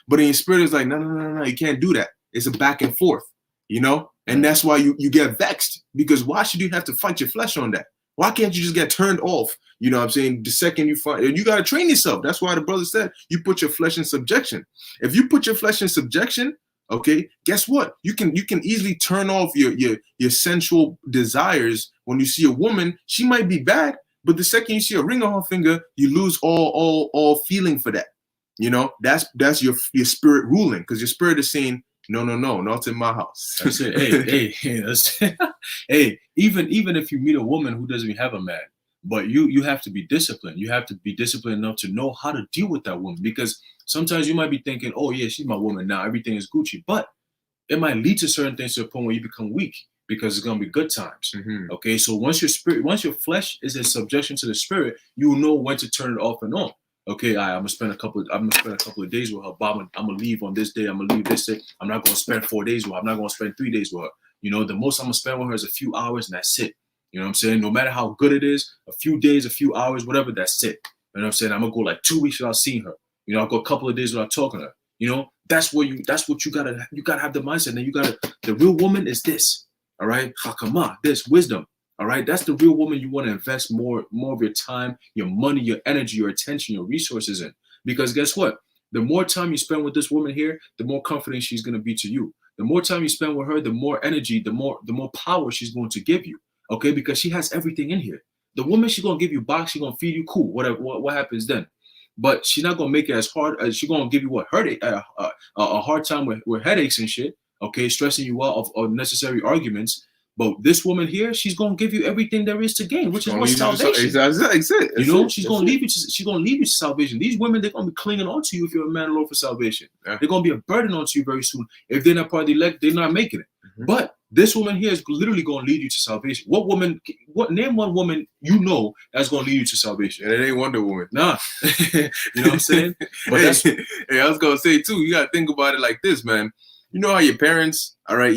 but in your spirit is like, no, you can't do that. It's a back and forth, you know? And that's why you get vexed, because why should you have to fight your flesh on that? Why can't you just get turned off? You know what I'm saying? The second you find, and you got to train yourself. That's why the brother said, you put your flesh in subjection. If you put your flesh in subjection, okay, guess what? You can easily turn off your sensual desires. When you see a woman, she might be bad, but the second you see a ring on her finger, you lose all feeling for that. You know, that's your spirit ruling, because your spirit is saying, no, not in my house. That's it. Hey, even if you meet a woman who doesn't even have a man, but you have to be disciplined. You have to be disciplined enough to know how to deal with that woman, because sometimes you might be thinking, oh yeah, she's my woman now, everything is Gucci, but it might lead to certain things to a point where you become weak, because it's gonna be good times. Okay, so once your flesh is in subjection to the spirit, you will know when to turn it off and on. Okay, I'm gonna spend a couple of days with her, Bob. I'm gonna leave on this day. I'm gonna leave this day. I'm not gonna spend 4 days with her. I'm not gonna spend 3 days with her. You know, the most I'm gonna spend with her is a few hours, and that's it. You know what I'm saying? No matter how good it is, a few days, a few hours, whatever, that's it. You know what I'm saying? I'm gonna go like 2 weeks without seeing her. You know, I'll go a couple of days without talking to her. You know, that's what you gotta have the mindset. And the real woman is this. All right, hakama, this wisdom. All right, that's the real woman you want to invest more of your time, your money, your energy, your attention, your resources in. Because guess what? The more time you spend with this woman here, the more confident she's going to be to you. The more time you spend with her, the more energy, the more power she's going to give you. Okay, because she has everything in here. The woman, she's going to give you box, she's going to feed you, cool, whatever. What happens then? But she's not going to make it as hard as she's going to give you a hard time with headaches and shit. Okay, stressing you out of unnecessary arguments. But this woman here, she's gonna give you everything there is to gain, which is what salvation. Exactly. You know, she's gonna leave you to salvation. These women, they're gonna be clinging on to you if you're a man alone for salvation. Yeah. They're gonna be a burden onto you very soon. If they're not part of the elect, they're not making it. But this woman here is literally gonna lead you to salvation. Name one woman you know that's gonna lead you to salvation? And it ain't Wonder Woman. Nah. You know what I'm saying? But hey, I was gonna say too, you gotta think about it like this, man. You know how your parents, all right,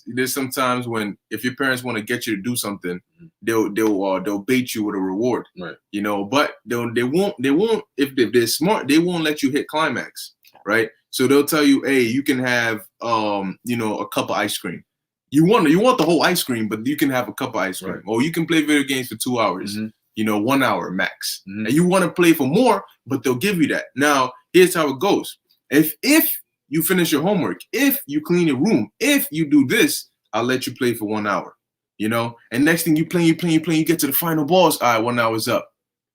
there's sometimes if your parents want to get you to do something, they'll bait you with a reward. Right. You know, but they won't, if they're smart, they won't let you hit climax. Right. So they'll tell you, hey, you can have, a cup of ice cream. You want the whole ice cream, but you can have a cup of ice cream. Right. Or you can play video games for 2 hours, 1 hour max. And you want to play for more, but they'll give you that. Now, here's how it goes. If you finish your homework, if you clean your room, if you do this, I'll let you play for 1 hour, you know? And next thing you play, you get to the final boss. All right, 1 hour's up.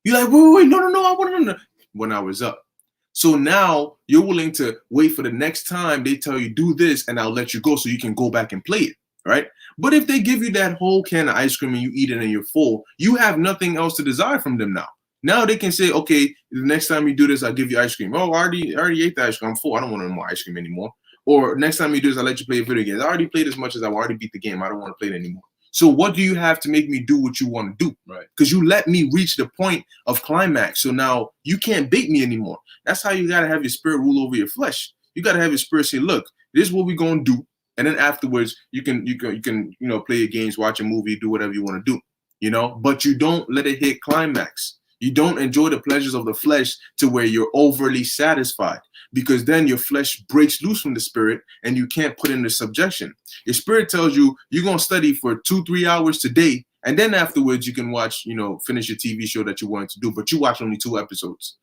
You're like, wait, no, I want to. 1 hour's up. So now you're willing to wait for the next time they tell you do this, and I'll let you go so you can go back and play it, right? But if they give you that whole can of ice cream and you eat it and you're full, you have nothing else to desire from them now. Now they can say, okay, the next time you do this, I'll give you ice cream. Oh, I already ate the ice cream. I'm full. I don't want any more ice cream anymore. Or next time you do this, I'll let you play video games. I already played as much as I already beat the game. I don't want to play it anymore. So what do you have to make me do what you want to do? Right. Because you let me reach the point of climax. So now you can't bait me anymore. That's how you got to have your spirit rule over your flesh. You got to have your spirit say, look, this is what we're going to do. And then afterwards, you can play your games, watch a movie, do whatever you want to do, but you don't let it hit climax. You don't enjoy the pleasures of the flesh to where you're overly satisfied, because then your flesh breaks loose from the spirit and you can't put into subjection. Your spirit tells you you're going to study for 2-3 hours today. And then afterwards you can watch, finish your TV show that you wanted to do, but you watch only 2 episodes,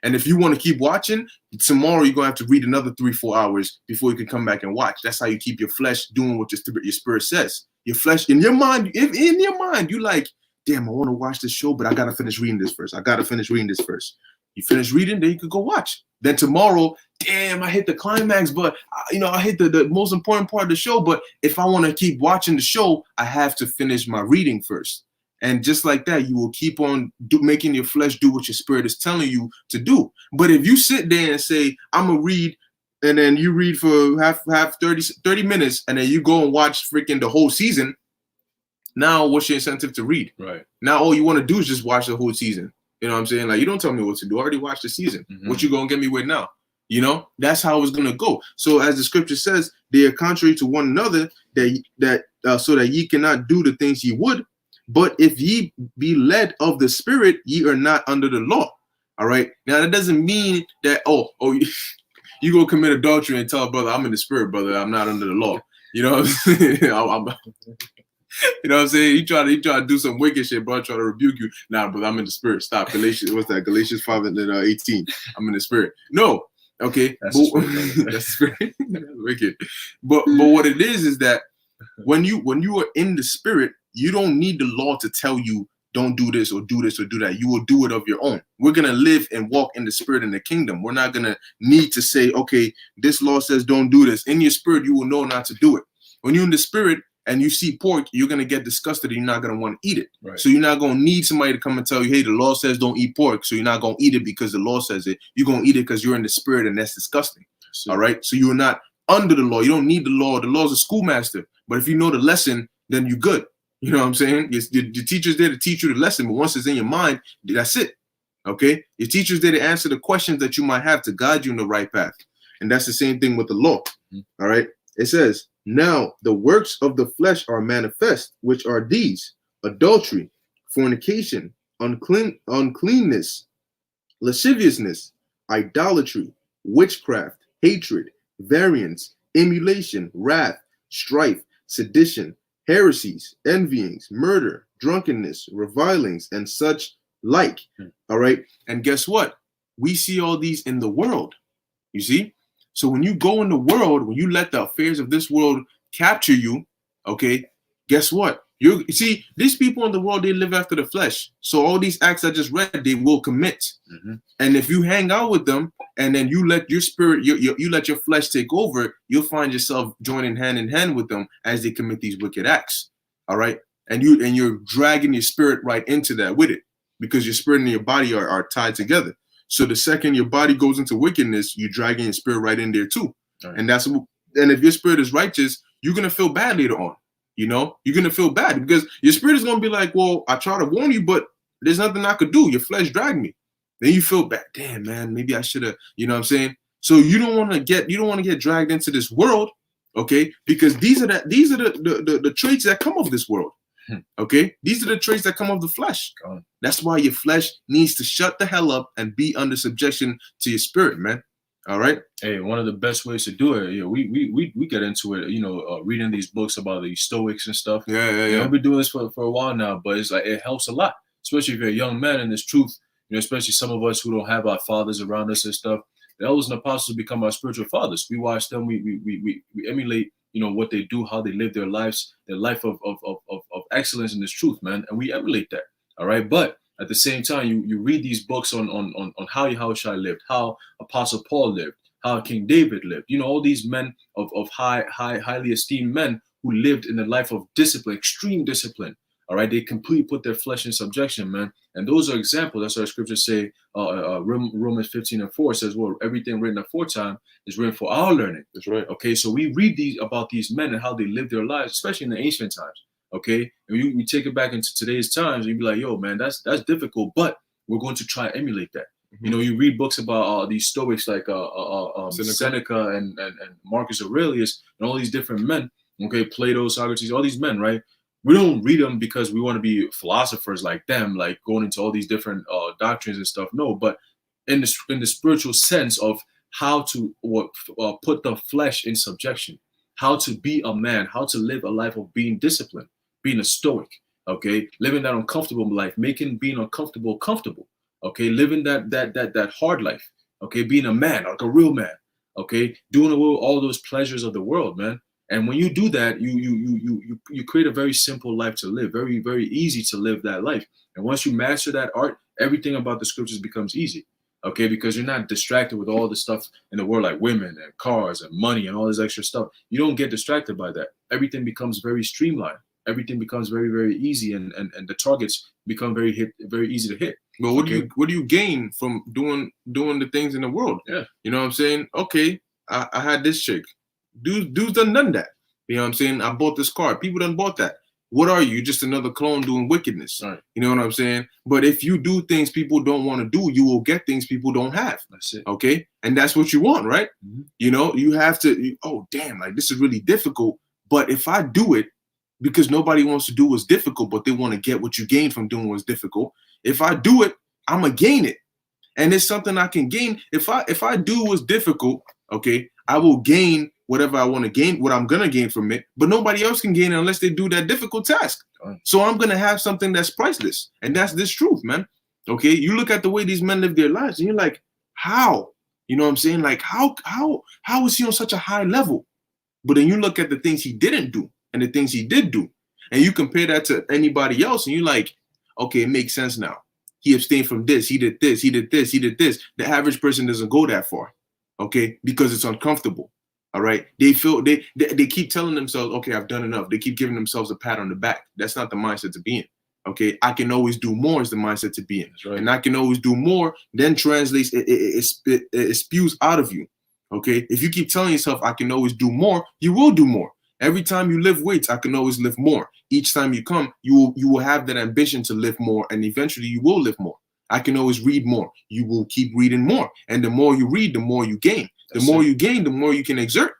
and if you want to keep watching, tomorrow you're going to have to read another 3-4 hours before you can come back and watch. That's how you keep your flesh doing what your spirit says. Your flesh, in your mind, you like, damn, I want to watch this show, but I got to finish reading this first. You finish reading, then you could go watch. Then tomorrow, damn, I hit the climax, but, I hit the most important part of the show. But if I want to keep watching the show, I have to finish my reading first. And just like that, you will keep on making your flesh do what your spirit is telling you to do. But if you sit there and say, I'm going to read, and then you read for half 30 minutes, and then you go and watch freaking the whole season, now what's your incentive to read? Right. Now all you want to do is just watch the whole season. You know what I'm saying? Like, you don't tell me what to do. I already watched the season. What you gonna get me with now? You know, that's how it's gonna go. So as the scripture says, they are contrary to one another, so that ye cannot do the things ye would. But if ye be led of the Spirit, ye are not under the law. All right. Now that doesn't mean that you go commit adultery and tell brother, I'm in the Spirit, brother. I'm not under the law. You know what I'm saying? You know what I'm saying? He try to do some wicked shit, bro. Try to rebuke you. Nah, brother, I'm in the Spirit. Stop. Galatians, what's that? Galatians 5:18. I'm in the Spirit. No. Okay. That's the Spirit. That's wicked. But what it is that when you are in the Spirit, you don't need the law to tell you don't do this or do this or do that. You will do it of your own. We're gonna live and walk in the Spirit in the kingdom. We're not gonna need to say, okay, this law says don't do this. In your spirit, you will know not to do it. When you're in the Spirit and you see pork, you're gonna get disgusted and you're not gonna want to eat it. Right. So you're not gonna need somebody to come and tell you, hey, the law says don't eat pork, so you're not gonna eat it because the law says it. You're gonna eat it because you're in the Spirit, and that's disgusting. All right. So you're not under the law. You don't need the law. The law is a schoolmaster. But if you know the lesson, then you're good. You know what I'm saying? Your teacher's there to teach you the lesson, but once it's in your mind, that's it. Okay? Your teacher's there to answer the questions that you might have to guide you in the right path. And that's the same thing with the law. All right? It says, now the works of the flesh are manifest, which are these: adultery, fornication, uncleanness, lasciviousness, idolatry, witchcraft, hatred, variance, emulation, wrath, strife, sedition, heresies, envyings, murder, drunkenness, revilings, and such like. All right. And guess what? We see all these in the world. You see? So when you go in the world, when you let the affairs of this world capture you, okay, guess what? You see, these people in the world, they live after the flesh. So all these acts I just read, they will commit. And if you hang out with them and then you let your spirit, you let your flesh take over, you'll find yourself joining hand in hand with them as they commit these wicked acts. All right. And you're dragging your spirit right into that with it, because your spirit and your body are tied together. So the second your body goes into wickedness, you're dragging your spirit right in there too. Right. And if your spirit is righteous, you're gonna feel bad later on. You know, you're gonna feel bad because your spirit is gonna be like, well, I try to warn you, but there's nothing I could do. Your flesh dragged me. Then you feel bad. Damn, man, maybe I should have. You know what I'm saying? So you don't want to get dragged into this world, okay? Because these are the traits that come of this world. Okay, these are the traits that come of the flesh. That's why your flesh needs to shut the hell up and be under subjection to your spirit, man. All right. Hey, one of the best ways to do it, we get into it, reading these books about the Stoics and stuff. Yeah. I've been doing this for a while now, but it's like it helps a lot, especially if you're a young man in this truth. Especially some of us who don't have our fathers around us and stuff. The elders and apostles become our spiritual fathers. We watch them. We emulate, what they do, how they live their lives, their life of excellence in this truth, man, and we emulate that. All right, but at the same time, you read these books on how Yahushua lived, how Apostle Paul lived, how King David lived. All these men of highly esteemed men who lived in a life of discipline, extreme discipline. All right, they completely put their flesh in subjection, man. And those are examples. That's what scriptures say. Romans 15:4 says, well, everything written aforetime is written for our learning. That's right. Okay, so we read about these men and how they lived their lives, especially in the ancient times. Okay, and we take it back into today's times, and you be like, yo, man, that's difficult, but we're going to try and emulate that. You read books about these Stoics like Seneca and Marcus Aurelius and all these different men. Okay, Plato, Socrates, all these men, right? We don't read them because we want to be philosophers like them, like going into all these different doctrines and stuff. No, but in the spiritual sense of how to put the flesh in subjection, how to be a man, how to live a life of being disciplined, being a Stoic. Okay, living that uncomfortable life, making being uncomfortable comfortable. Okay, living that hard life. Okay, being a man, like a real man. Okay, doing all those pleasures of the world, man. And when you do that, you create a very simple life to live, very, very easy to live that life. And once you master that art, everything about the scriptures becomes easy. Okay, because you're not distracted with all the stuff in the world like women and cars and money and all this extra stuff. You don't get distracted by that. Everything becomes very streamlined. Everything becomes very, very easy, and the targets become very easy to hit. But what do you gain from doing the things in the world? Yeah, you know what I'm saying? Okay, I had this chick. Dudes done that. You know what I'm saying? I bought this car. People done bought that. what are you? You're just another clone doing wickedness. Right. You know what I'm saying? But if you do things people don't want to do, you will get things people don't have. That's it. Okay, and that's what you want, right? Mm-hmm. You know, you have to. Oh damn, like this is really difficult. But if I do it, because nobody wants to do what's difficult, but they want to get what you gain from doing what's difficult. If I do it, I'm gonna gain it, and it's something I can gain. If I do what's difficult, okay, I will gain whatever I want to gain, what I'm gonna gain from it. But nobody else can gain it unless they do that difficult task. So I'm gonna have something that's priceless, and that's this truth, man. Okay, you look at the way these men live their lives, and you're like, how? You know what I'm saying? Like, how is he on such a high level? But then you look at the things he didn't do and the things he did do, and you compare that to anybody else, and you're like, okay, it makes sense now. He abstained from this, he did this, he did this, he did this. The average person doesn't go that far, okay, because it's uncomfortable. All right, they feel they keep telling themselves, okay, I've done enough. They keep giving themselves a pat on the back. That's not the mindset to be in. Okay, I can always do more is the mindset to be in, right. And I can always do more. Then translates it spews out of you. Okay, if you keep telling yourself I can always do more, you will do more. Every time you lift weights, I can always lift more. Each time you come, you will have that ambition to lift more, and eventually you will lift more. I can always read more. You will keep reading more, and the more you read, the more you gain. The more you gain, the more you can exert.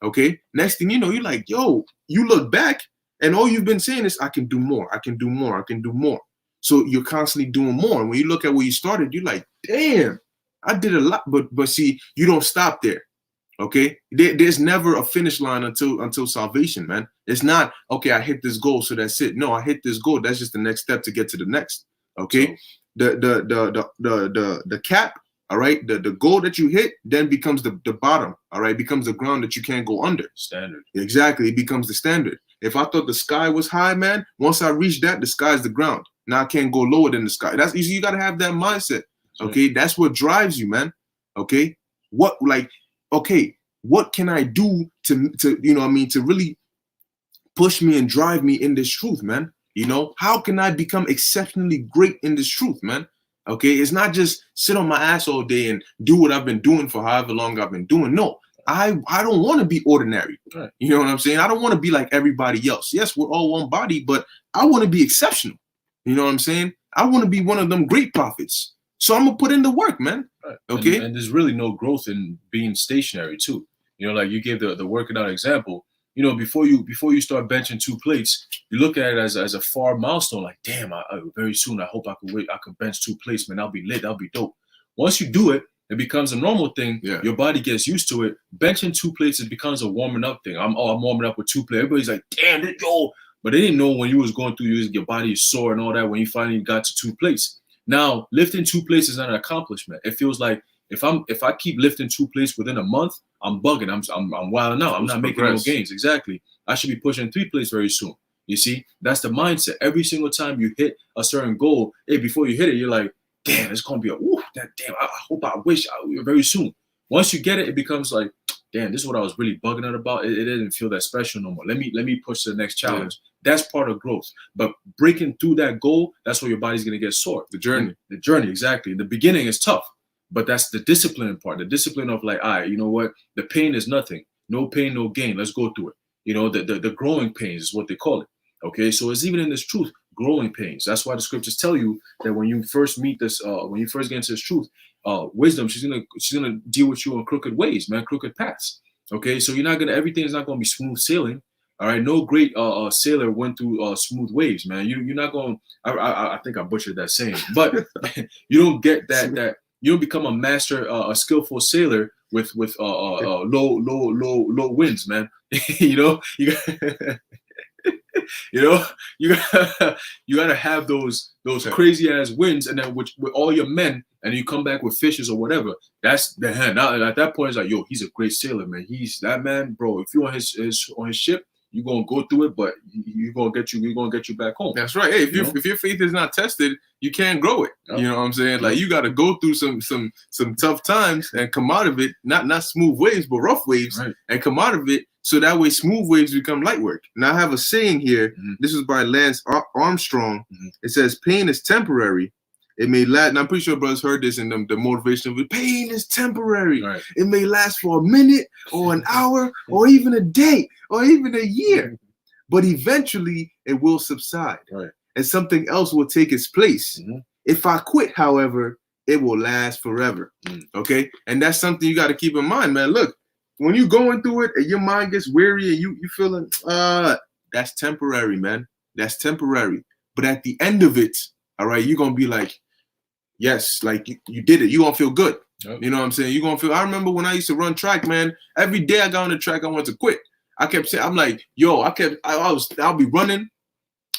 Okay. Next thing you know, you're like, yo, you look back, and all you've been saying is, I can do more. I can do more. I can do more. So you're constantly doing more. And when you look at where you started, you're like, damn, I did a lot. But see, you don't stop there. Okay. There's never a finish line until salvation, man. It's not, okay, I hit this goal, so that's it. No, I hit this goal. That's just the next step to get to the next. Okay. So, the cap. All right, the goal that you hit then becomes the bottom. All right, becomes the ground that you can't go under. Standard. Exactly, it becomes the standard. If I thought the sky was high, man, once I reach that, the sky's the ground. Now I can't go lower than the sky. That's easy. You gotta have that mindset. Okay, that's what drives you, man. Okay, what can I do to you know what I mean, to really push me and drive me in this truth, man? You know, how can I become exceptionally great in this truth, man? Okay, it's not just sit on my ass all day and do what I've been doing for however long I've been doing. No, I don't want to be ordinary. Right. You know what I'm saying? I don't want to be like everybody else. Yes, we're all one body, but I want to be exceptional. You know what I'm saying? I want to be one of them great prophets. So I'm gonna put in the work, man. Right. Okay. And there's really no growth in being stationary too. You know, like you gave the working out example. You know, before you start benching 2 plates, you look at it as a far milestone. Like, damn, I very soon I hope I could bench 2 plates, man. That'll be lit. That'll be dope. Once you do it, it becomes a normal thing. Yeah. Your body gets used to it. Benching 2 plates, it becomes a warming up thing. I'm warming up with 2 plates. Everybody's like, damn, yo. But they didn't know when you was going through, your body is sore and all that when you finally got to 2 plates. Now, lifting 2 plates is not an accomplishment. It feels like if I keep lifting 2 plates within a month, I'm bugging. I'm wilding out. I'm not making no gains. Exactly. I should be pushing 3 plates very soon. You see, that's the mindset. Every single time you hit a certain goal, hey, before you hit it, you're like, damn, it's gonna be I hope I wish very soon. Once you get it, it becomes like, damn, this is what I was really bugging out about. It didn't feel that special no more. Let me push to the next challenge. Yeah. That's part of growth. But breaking through that goal, that's where your body's gonna get sore. The journey, exactly. The beginning is tough. But that's the discipline part, the discipline of like, all right, you know what? The pain is nothing. No pain, no gain. Let's go through it. You know, the growing pains is what they call it. Okay, so it's even in this truth, growing pains. That's why the scriptures tell you that when you first meet this, when you first get into this truth, wisdom, she's gonna deal with you on crooked ways, man, crooked paths. Okay, so everything is not gonna be smooth sailing. All right, no great sailor went through smooth waves, man. You're not going. I think I butchered that saying, but you don't get that. You don't become a master, a skillful sailor with low winds, man. You know, you gotta have those crazy ass winds, and then with all your men, and you come back with fishes or whatever. That's the hand. Now at that point, it's like, yo, he's a great sailor, man. He's that man, bro. If you're on his ship, you're gonna go through it, but you're gonna get you back home. That's right. Hey, if your faith is not tested, you can't grow it. Yep. You know what I'm saying? Like, you gotta go through some tough times and come out of it, not smooth waves, but rough waves, right, and come out of it. So that way smooth waves become light work. Now I have a saying here. Mm-hmm. This is by Lance Armstrong. Mm-hmm. It says, pain is temporary. It may last, and I'm pretty sure brothers heard this in the motivation of it. Pain is temporary. Right. It may last for a minute or an hour or even a day or even a year. But eventually it will subside. Right. And something else will take its place. Mm-hmm. If I quit, however, it will last forever. Okay? And that's something you got to keep in mind, man. Look, when you're going through it and your mind gets weary and you feeling, that's temporary, man. That's temporary. But at the end of it, all right, you're going to be like, yes, like you did it. You're going to feel good. Yep. You know what I'm saying? You're going to feel, I remember when I used to run track, man, every day I got on the track, I wanted to quit. I kept saying, I'm like, yo, I'll be running.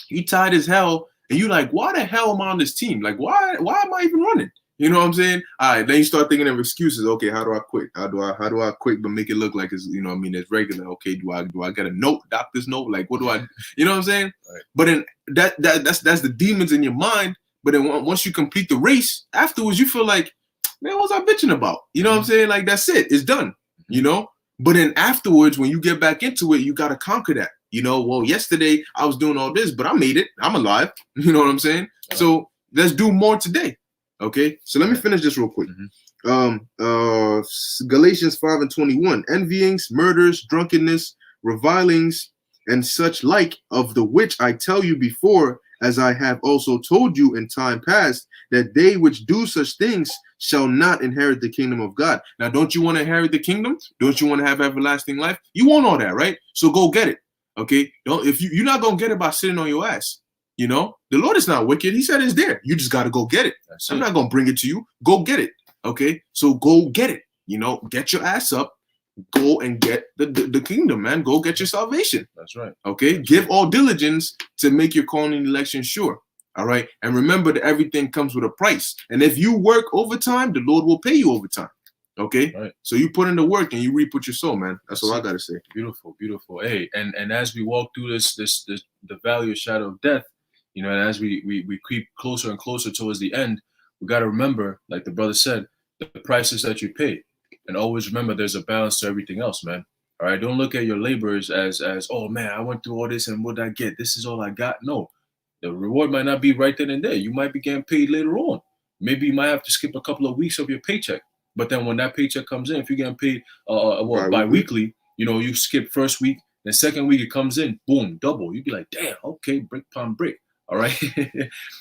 You tired as hell. And you like, why the hell am I on this team? Like, why am I even running? You know what I'm saying? All right, then you start thinking of excuses. Okay, how do I quit? How do I quit but make it look like it's, you know what I mean, it's regular? Okay, do I get a note, doctor's note? Like, what do I, you know what I'm saying? Right. But then that's the demons in your mind. But then once you complete the race, afterwards you feel like, man, what was I bitching about? You know what I'm saying? Like, that's it. It's done. You know? But then afterwards, when you get back into it, you got to conquer that. You know, well, yesterday I was doing all this, but I made it. I'm alive. You know what I'm saying? So let's do more today. Okay, so let me finish this real quick. Galatians 5:21, envyings, murders, drunkenness, revilings, and such like, of the which I tell you before, as I have also told you in time past, that they which do such things shall not inherit the kingdom of God. Now, don't you want to inherit the kingdom? Don't you want to have everlasting life? You want all that, right? So go get it. Okay, if you're not gonna get it by sitting on your ass. You know, the Lord is not wicked. He said it's there. You just got to go get it. I'm not going to bring it to you. Go get it. Okay. So go get it. You know, get your ass up. Go and get the kingdom, man. Go get your salvation. That's right. Okay. Give all diligence to make your calling and election sure. All right. And remember that everything comes with a price. And if you work overtime, the Lord will pay you overtime. Okay. Right. So you put in the work and you reap with your soul, man. That's all I got to say. Beautiful, beautiful. Hey, and as we walk through this the valley of shadow of death, you know, and as we creep closer and closer towards the end, we got to remember, like the brother said, the prices that you pay. And always remember there's a balance to everything else, man. All right. Don't look at your labors as oh man, I went through all this and what did I get? This is all I got. No. The reward might not be right then and there. You might be getting paid later on. Maybe you might have to skip a couple of weeks of your paycheck. But then when that paycheck comes in, if you're getting paid bi-weekly, you know, you skip first week, then second week it comes in, boom, double. You'd be like, damn, okay, brick upon brick. All right.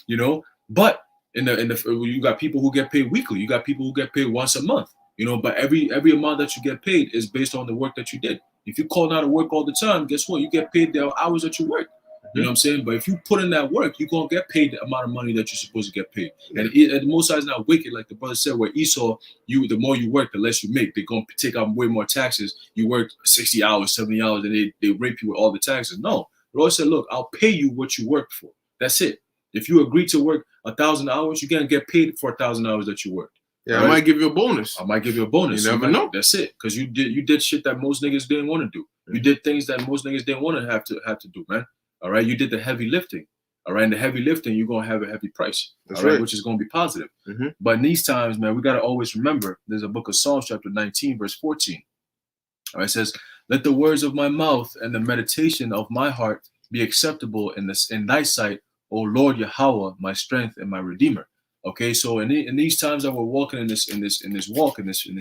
You know, but in the you got people who get paid weekly, you got people who get paid once a month, you know, but every amount that you get paid is based on the work that you did. If you call out to work all the time, guess what? You get paid the hours that you work. You know what I'm saying? But if you put in that work, you're going to get paid the amount of money that you're supposed to get paid. And the Most High is not wicked, like the brother said, where Esau, the more you work, the less you make. They're going to take out way more taxes. You work 60 hours, 70 hours, and they rape you with all the taxes. No. The Lord said, look, I'll pay you what you worked for. That's it. If you agree to work 1,000 hours, you're going to get paid for 1,000 hours that you worked. Yeah, right? I might give you a bonus. I might give you a bonus. You never know. That's it. Because you did shit that most niggas didn't want to do. You did things that most niggas didn't want to have to do, man. All right, you did the heavy lifting. All right, and the heavy lifting, you're gonna have a heavy price. That's all right, right. Which is gonna be positive. But in these times, man, we gotta always remember. There's a book of Psalms, chapter 19, verse 14. All right, it says, "Let the words of my mouth and the meditation of my heart be acceptable in thy sight, O Lord Yahweh, my strength and my redeemer." Okay, so in these times that we're walking in this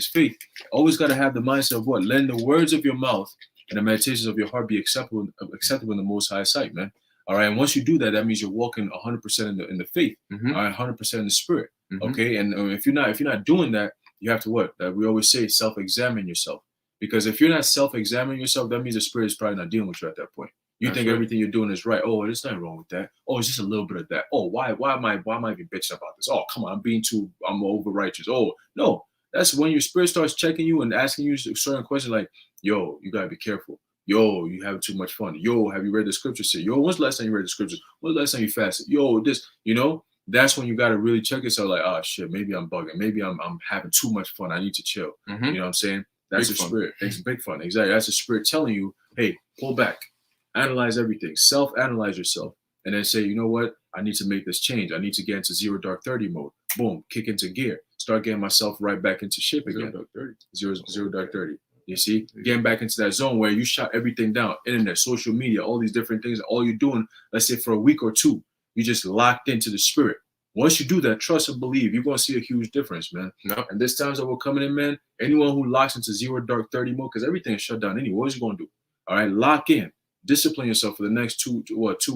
faith, always gotta have the mindset of what? Let the words of your mouth and the meditations of your heart be acceptable in the Most High sight, man. All right, and once you do that, that means you're walking 100% in the faith, all right, 100% in the spirit. Okay, and if you're not doing that, you have to what? That we always say, self-examine yourself. Because if you're not self-examining yourself, that means the spirit is probably not dealing with you at that point. You think everything you're doing is right. Oh, there's nothing wrong with that. Oh, it's just a little bit of that. Oh, why am I even bitching about this? Oh, come on, I'm over righteous. Oh, no. That's when your spirit starts checking you and asking you certain questions like, yo, you gotta be careful. Yo, you having too much fun. Yo, have you read the scriptures? Yo, when's the last time you read the scriptures? When's the last time you fasted? Yo, this, you know, that's when you gotta really check yourself. Like, oh shit, maybe I'm bugging. Maybe I'm having too much fun. I need to chill. You know what I'm saying? That's the spirit. It's big fun. Exactly. That's the spirit telling you, hey, pull back, analyze everything, self-analyze yourself, and then say, you know what? I need to make this change. I need to get into 0 dark 30 mode. Boom, kick into gear. Start getting myself right back into shape again. 0 dark 30. You see, getting back into that zone where you shut everything down, internet, social media, all these different things. All you're doing, let's say for a week or two, you just locked into the spirit. Once you do that, trust and believe, you're going to see a huge difference, man. Yep. And this times that we're coming in, man, anyone who locks into 0 dark 30 mode, because everything is shut down anyway, what is he going to do? All right, lock in. discipline yourself for the next 2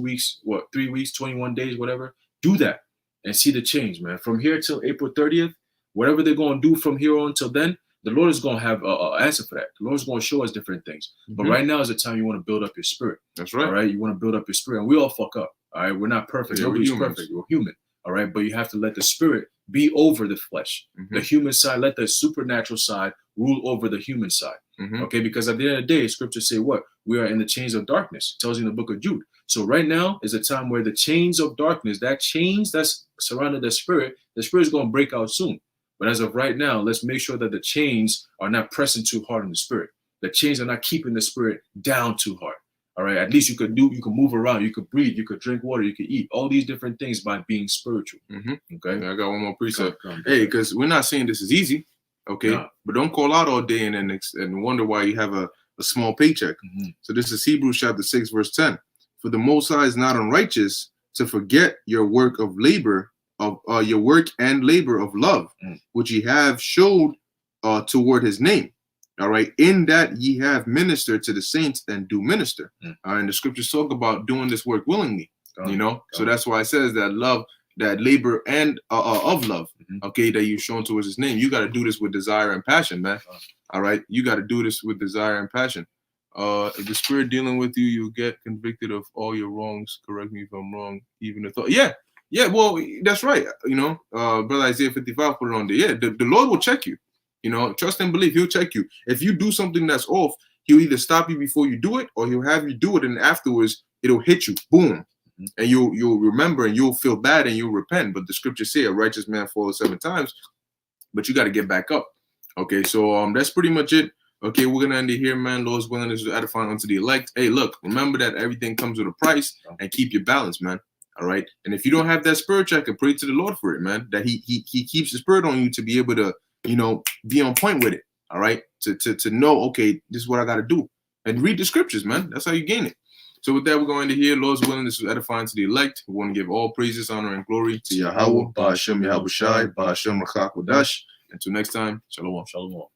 weeks, 3 weeks, 21 days, whatever. Do that and see the change, man. From here till April 30th, whatever they're going to do from here on till then, the Lord is going to have an answer for that. The Lord is going to show us different things. But right now is the time you want to build up your spirit. That's right. All right. You want to build up your spirit. And we all fuck up. All right. We're not perfect. Nobody's perfect. We're human. All right. But you have to let the spirit be over the flesh. The human side, let the supernatural side rule over the human side. Okay. Because at the end of the day, scriptures say what? We are in the chains of darkness. It tells you in the book of Jude. So right now is a time where the chains of darkness, that chains that's surrounded the spirit is going to break out soon. But as of right now, let's make sure that the chains are not pressing too hard on the spirit. The chains are not keeping the spirit down too hard. All right. At least you can move around, you could breathe, you could drink water, you could eat, all these different things by being spiritual. Okay. I got one more precept. Hey, because we're not saying this is easy. Okay. Nah. But don't call out all day and wonder why you have a small paycheck. So this is Hebrews chapter 6, verse 10. For the Most High is not unrighteous to forget your work of labor, of your work and labor of love, which ye have showed toward his name. All right, in that ye have ministered to the saints and do minister. And the scriptures talk about doing this work willingly. So that's why it says that love, that labor and of love, okay, that you've shown towards his name. You got to do this with desire and passion, man. All right, you got to do this with desire and passion. If the spirit dealing with you, you get convicted of all your wrongs. Correct me if I'm wrong. Even the thought, yeah, well, that's right. Brother Isaiah 55 put it on there. Yeah, the Lord will check you. Trust and believe. He'll check you. If you do something that's off, he'll either stop you before you do it, or he'll have you do it, and afterwards it'll hit you. Boom. And you'll remember, and you'll feel bad, and you'll repent. But the scriptures say a righteous man falls 7 times, but you got to get back up. Okay, so that's pretty much it. Okay, we're gonna end it here, man. Lord's willing is edifying unto the elect. Hey, look, remember that everything comes with a price, and keep your balance, man. All right. And if you don't have that spirit check, pray to the Lord for it, man. That he keeps the spirit on you to be able to, be on point with it. All right. To know, okay, this is what I got to do. And read the scriptures, man. That's how you gain it. So with that, we're going to hear Lord's willing. This is edifying to the elect. We want to give all praises, honor, and glory to Yahweh, Ba'ashem Yahushai, Ba'ashem Rachak Wadash. Until next time, shalom. Shalom.